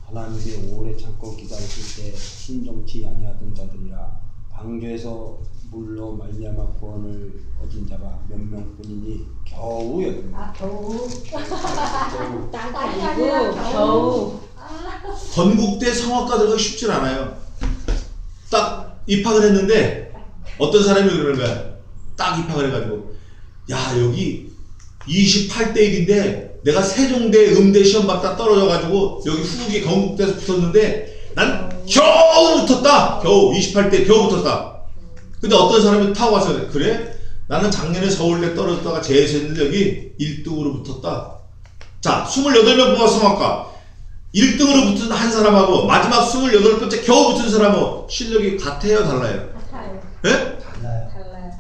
하나님께 오래 참고 기다렸을 때 순종치 아니하던 자들이라. 방주에서 물로 말미암아 구원을 얻은 자가 몇 명뿐이니 겨우 8명. 겨우. 딱이 딱이 아니고 아니라 겨우. 건국대 성악가 들어가기 쉽진 않아요. 딱 입학을 했는데 어떤 사람이 그러는 거야. 딱 입학을 해가지고 야 여기 28대 1인데 내가 세종대 음대 시험 봤다 떨어져가지고 여기 후기 건국대에서 붙었는데 난 겨우 붙었다. 겨우 28대 겨우 붙었다. 근데 어떤 사람이 타고 와서 그래? 나는 작년에 서울대 떨어졌다가 재수했는데 여기 1등으로 붙었다. 자 28명 뽑아 성악가 1등으로 붙은 한 사람하고 마지막 28번째 겨우 붙은 사람하고 실력이 같아요 달라요? 같아요. 예? 달라요.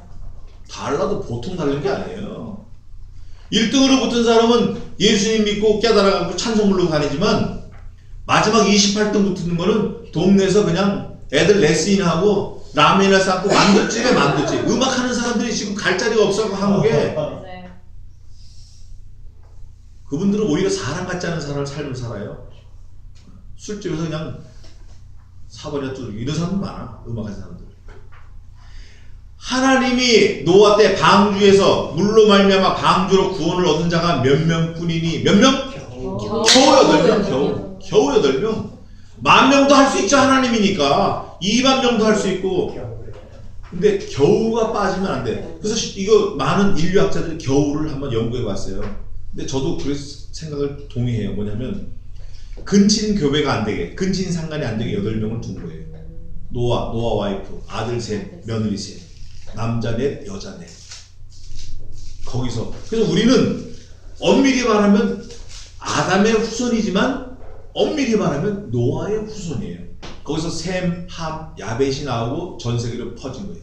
달라도 보통 다른 게 아니에요. 1등으로 붙은 사람은 예수님 믿고 깨달아가지고 찬송 부르고 다니지만 마지막 28등 붙는 거는 동네에서 그냥 애들 레슨하고 라면이나 싸고 만두집에 만두집. 음악하는 사람들이 지금 갈 자리가 없어서 한국에. 맞아요. 그분들은 오히려 사람 같지 않은 삶을 살아요. 술집에서 그냥 사버려 뚫고 이런 사람들 많아. 음악하는 사람들. 하나님이 노아 때 방주에서 물로 말미암아 방주로 구원을 얻은 자가 몇 명뿐이니 몇 명? 겨우 8명. 겨우 8명. 10,000명도 할 수 있죠. 하나님이니까 20,000명도 할 수 있고. 근데 겨우가 빠지면 안 돼. 그래서 이거 많은 인류학자들이 겨우를 한번 연구해 봤어요. 근데 저도 그 생각을 동의해요. 뭐냐면 근친 교배가 안 되게, 근친 상간이 안 되게 8명을 둔 거예요. 노아 와이프, 아들 셋, 며느리 셋, 남자 넷, 여자 넷. 거기서. 그래서 우리는 엄밀히 말하면 아담의 후손이지만 엄밀히 말하면 노아의 후손이에요. 거기서 셈, 함, 야벳이 나오고 전 세계로 퍼진 거예요.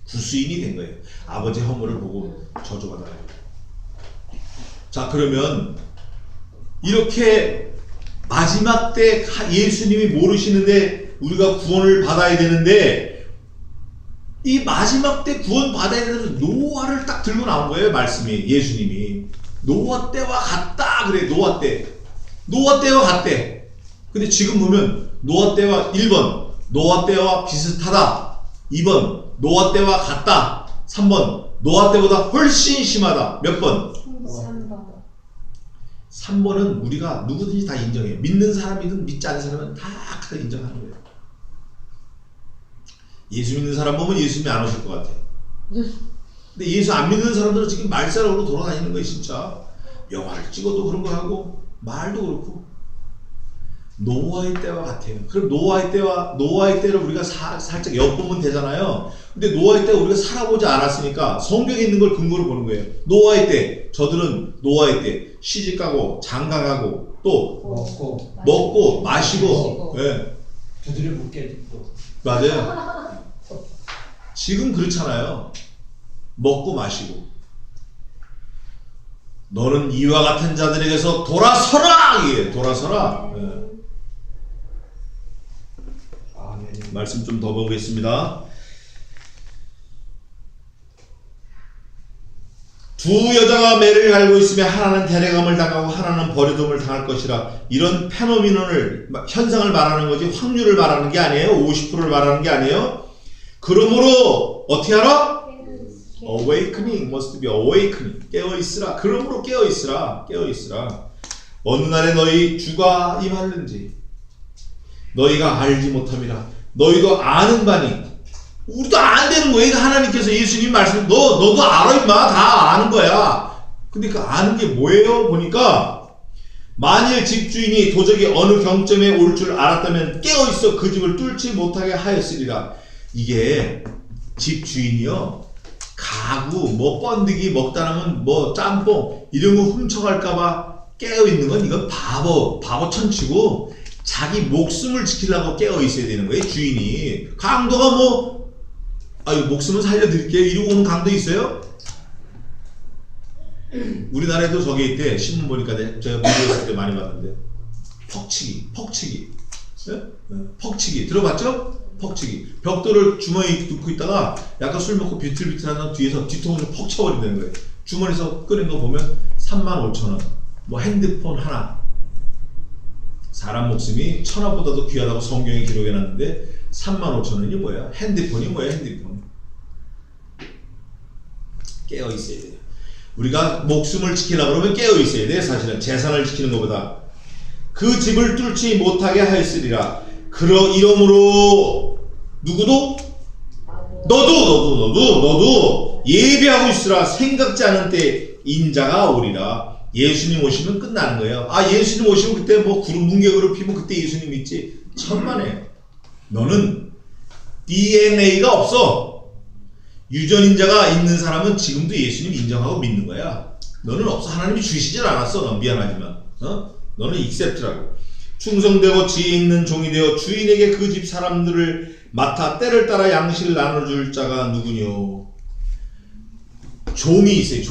구수인이 된 거예요. 아버지 허물을 보고 저주받아요. 자, 그러면 이렇게 마지막 때 예수님이 모르시는데 우리가 구원을 받아야 되는데, 이 마지막 때 구원 받아야 되는 노아를 딱 들고 나온 거예요. 말씀이, 예수님이 노아 때와 같다 그래. 노아 때와 같대. 근데 지금 보면 노아 때와 1번 노아 때와 비슷하다, 2번 노아 때와 같다, 3번 노아 때보다 훨씬 심하다. 몇 번? 3번. 3번은 우리가 누구든지 다 인정해요. 믿는 사람이든 믿지 않는 사람은 다 인정하는 거예요. 예수 믿는 사람 보면 예수님이 안 오실 것 같아. 근데 예수 안 믿는 사람들은 지금 말살하고 돌아다니는 거예요. 진짜 영화를 찍어도 그런 거 하고 말도 그렇고. 노아의 때와 같아요. 그럼 노아의 때를 우리가 살짝 엿보면 되잖아요. 근데 노아의 때 우리가 살아보지 않았으니까 성경에 있는 걸 근거로 보는 거예요. 노아의 때, 저들은 노아의 때 시집가고 장가가고 또 먹고 마시고, 예. 두드려 묻게 또. 맞아요. 지금 그렇잖아요. 먹고 마시고. 너는 이와 같은 자들에게서 돌아서라! 이게 돌아서라. 예. 말씀 좀 더 보겠습니다. 두 여자가 매를 갈고 있으며 하나는 데려감을 당하고 하나는 버려둠을 당할 것이라. 이런 페노미논을, 현상을 말하는 거지 확률을 말하는 게 아니에요. 50%를 말하는 게 아니에요. 그러므로 어떻게 하라? Awakening must be awakening. 깨어있으라. 그러므로 깨어있으라. 어느 날에 너희 주가 임하는지 너희가 알지 못함이라. 너희도 아는 바니. 우리도 안 되는 거예요. 하나님께서 예수님 말씀, 너도 알아 임마. 다 아는 거야. 근데 그 아는 게 뭐예요? 보니까 만일 집주인이 도적이 어느 경점에 올 줄 알았다면 깨어있어 그 집을 뚫지 못하게 하였으리라. 이게 집주인이요, 가구 뭐 번데기 먹다 남은 뭐 짬뽕 이런 거 훔쳐갈까봐 깨어있는 건 이건 바보 천치고, 자기 목숨을 지키려고 깨어 있어야 되는 거예요. 주인이 강도가 뭐 목숨을 살려드릴게요 이러고 오는 강도 있어요? 우리나라에도 저게 있대. 신문 보니까 제가 미국에 있을 때 많이 봤는데 퍽치기 네? 퍽치기 들어봤죠? 퍽치기. 벽돌을 주머니에 넣고 있다가 약간 술 먹고 비틀비틀하면 뒤에서 뒤통수를 퍽 쳐버린다는 거예요. 주머니에서 꺼낸 거 보면 35,000원, 뭐 핸드폰 하나. 사람 목숨이 천하보다도 귀하다고 성경에 기록해놨는데 35,000원이 뭐야? 핸드폰이 뭐야? 핸드폰. 깨어있어야 돼요. 우리가 목숨을 지키려고 그러면 깨어있어야 돼. 사실은 재산을 지키는 것보다. 그 집을 뚫지 못하게 하였으리라. 이러므로 누구도? 너도 예배하고 있으라. 생각지 않은 때 인자가 오리라. 예수님 오시면 끝나는 거예요. 예수님 오시면 그때 뭐 구름 문개구름 피면 그때 예수님 있지. 천만에. 너는 DNA가 없어. 유전인자가 있는 사람은 지금도 예수님 인정하고 믿는 거야. 너는 없어. 하나님이 주시질 않았어. 넌 미안하지만 너는 accept라고. 충성되고 지혜 있는 종이 되어 주인에게 그 집 사람들을 맡아 때를 따라 양식을 나눠줄 자가 누구뇨? 종이 있어요.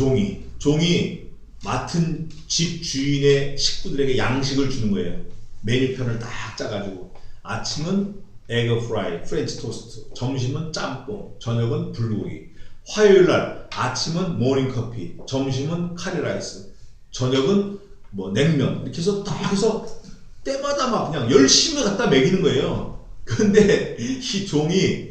종이 맡은 집 주인의 식구들에게 양식을 주는 거예요. 메뉴편을 딱 짜가지고 아침은 에그 프라이, 프렌치 토스트, 점심은 짬뽕, 저녁은 불고기. 화요일날 아침은 모닝 커피, 점심은 카레 라이스, 저녁은 뭐 냉면. 이렇게 해서 딱 해서 때마다 막 그냥 열심히 갖다 먹이는 거예요. 근데 이 종이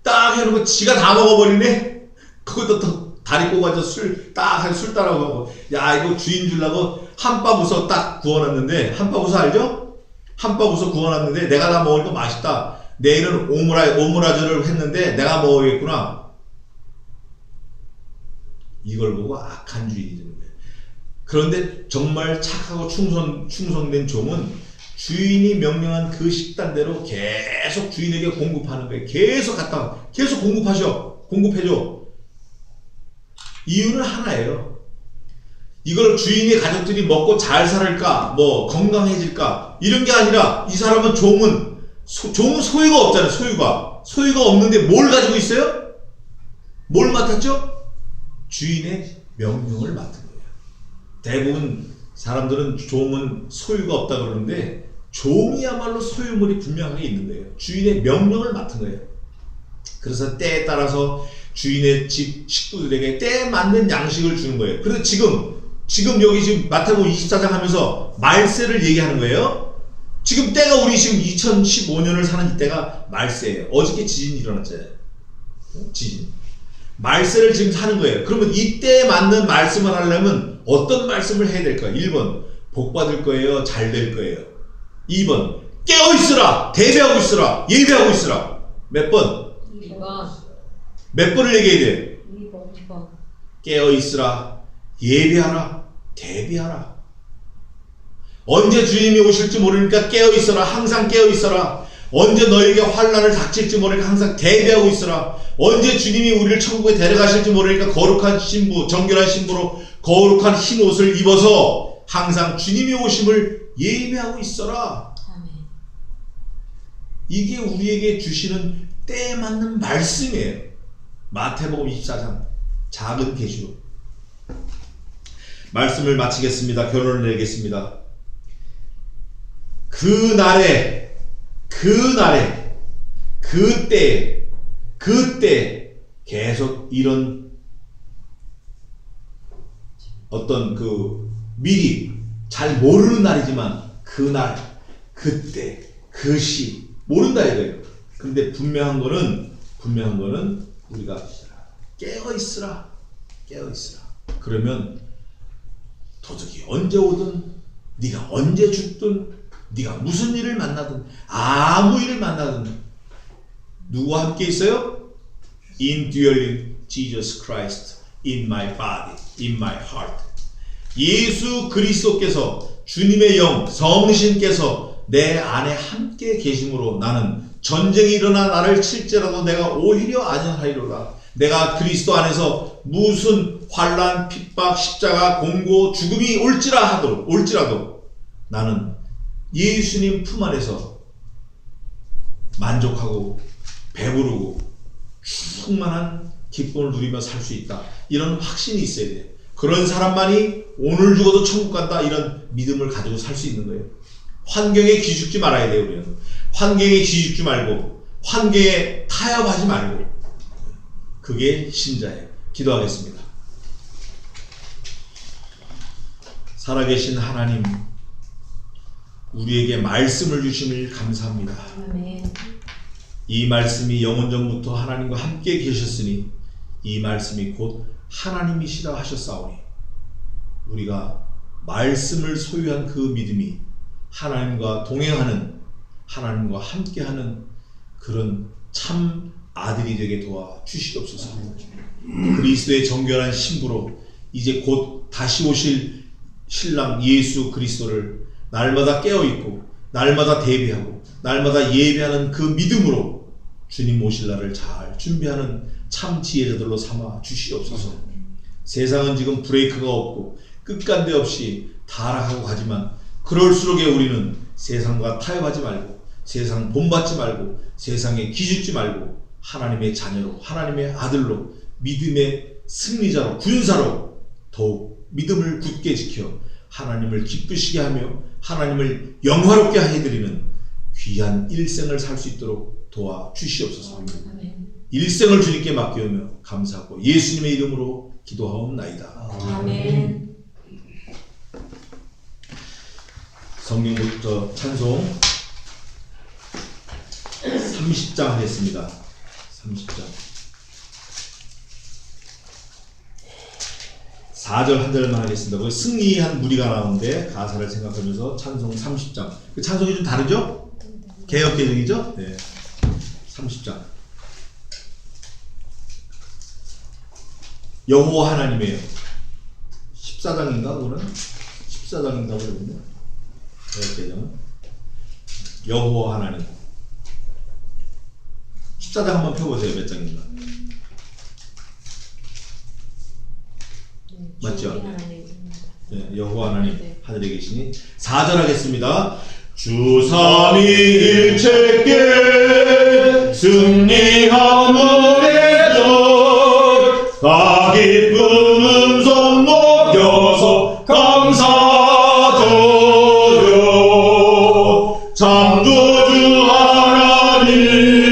딱 해놓고 지가 다 먹어버리네. 그것도 또 다리 꼬가지고 술 따라고 하고, 야 이거 주인 주려고 한바구서 딱 구워놨는데, 한바구서 알죠? 한바구서 구워놨는데 내가 다 먹으니까 맛있다. 내일은 오므라저를 했는데 내가 먹어야겠구나. 이걸 보고 악한 주인이 되는 거예요. 그런데 정말 착하고 충성된 종은 주인이 명령한 그 식단대로 계속 주인에게 공급하는 거예요. 계속 공급해줘. 이유는 하나예요. 이걸 주인의 가족들이 먹고 잘 살을까, 뭐 건강해질까 이런 게 아니라 이 사람은 종은 소유가 없잖아요. 소유가 없는데 뭘 가지고 있어요? 뭘 맡았죠? 주인의 명령을 맡은 거예요. 대부분 사람들은 종은 소유가 없다 그러는데 종이야말로 소유물이 분명하게 있는 거예요. 주인의 명령을 맡은 거예요. 그래서 때에 따라서 주인의 집 식구들에게 때에 맞는 양식을 주는 거예요. 그래서 지금 여기 지금 마태복음 24장 하면서 말세를 얘기하는 거예요. 지금 때가 우리 지금 2015년을 사는 이때가 말세예요. 어저께 지진이 일어났잖아요. 지진. 말세를 지금 사는 거예요. 그러면 이때에 맞는 말씀을 하려면 어떤 말씀을 해야 될까요? 1번 복 받을 거예요. 잘 될 거예요. 2번 깨어 있으라. 대비하고 있으라. 예비하고 있으라. 몇 번? 2번. 몇 번을 얘기해야 돼요? 2번. 깨어 있으라. 예비하라. 대비하라. 언제 주님이 오실지 모르니까 깨어 있어라. 항상 깨어 있어라. 언제 너에게 환난을 닥칠지 모르니까 항상 대비하고 있어라. 언제 주님이 우리를 천국에 데려가실지 모르니까 거룩한 신부, 정결한 신부로 거룩한 흰 옷을 입어서 항상 주님이 오심을 예비하고 있어라. 아멘. 이게 우리에게 주시는 때에 맞는 말씀이에요. 마태복음 24장 작은 계시록. 말씀을 마치겠습니다. 결론을 내리겠습니다. 그때 계속 이런 어떤 미리 잘 모르는 날이지만 그날, 그때, 그 시 모른다 이거예요. 근데 분명한 거는 우리가 깨어 있으라. 그러면 도둑이 언제 오든, 네가 언제 죽든, 네가 무슨 일을 만나든, 아무 일을 만나든 누구와 함께 있어요? Indwelling Jesus Christ in my body, in my heart. 예수 그리스도께서, 주님의 영, 성신께서 내 안에 함께 계심으로 나는 전쟁이 일어나 나를 칠지라도 내가 오히려 안전하리로다. 내가 그리스도 안에서 무슨 환난, 핍박, 십자가, 공고, 죽음이 올지라도 나는 예수님 품 안에서 만족하고 배부르고 충만한 기쁨을 누리며 살 수 있다. 이런 확신이 있어야 돼요. 그런 사람만이 오늘 죽어도 천국 간다. 이런 믿음을 가지고 살 수 있는 거예요. 환경에 기죽지 말아야 돼요. 우리는 환경에 기죽지 말고 환경에 타협하지 말고. 그게 신자예요. 기도하겠습니다. 살아계신 하나님, 우리에게 말씀을 주심을 감사합니다. 아멘. 이 말씀이 영원전부터 하나님과 함께 계셨으니 이 말씀이 곧 하나님이시라 하셨사오니 우리가 말씀을 소유한 그 믿음이 하나님과 동행하는, 하나님과 함께하는 그런 참 아들이 되게 도와 주시옵소서. 그리스도의 정결한 신부로 이제 곧 다시 오실 신랑 예수 그리스도를 날마다 깨어있고 날마다 대비하고 날마다 예배하는 그 믿음으로 주님 오실 날을 잘 준비하는 참 지혜자들로 삼아 주시옵소서. 세상은 지금 브레이크가 없고 끝간데 없이 타락하고 가지만 그럴수록에 우리는 세상과 타협하지 말고 세상 본받지 말고 세상에 기죽지 말고 하나님의 자녀로, 하나님의 아들로, 믿음의 승리자로, 군사로 더욱 믿음을 굳게 지켜 하나님을 기쁘시게 하며 하나님을 영화롭게 해드리는 귀한 일생을 살 수 있도록 도와 주시옵소서. 일생을 주님께 맡기오며 감사하고 예수님의 이름으로 기도하옵나이다. 아멘. 성경부터 찬송 30장 하겠습니다. 30장 4절 한 절만 하겠습니다. 승리한 무리가 나오는데 가사를 생각하면서 찬송 30장. 그 찬송이 좀 다르죠? 개역개정이죠? 네. 30장. 여호와 하나님이에요. 14장인가 그거는? 14장인가 그러는데 개역개정은 여호와 하나님. 14장 한번 펴보세요. 몇 장인가? 맞죠? 하나님. 네, 여호와 하나님 네. 하늘에 계시니 4절 하겠습니다. 주 삼위일체께 승리함으로써 다 기쁜 음성 높여서 감사드려 창조주 하나님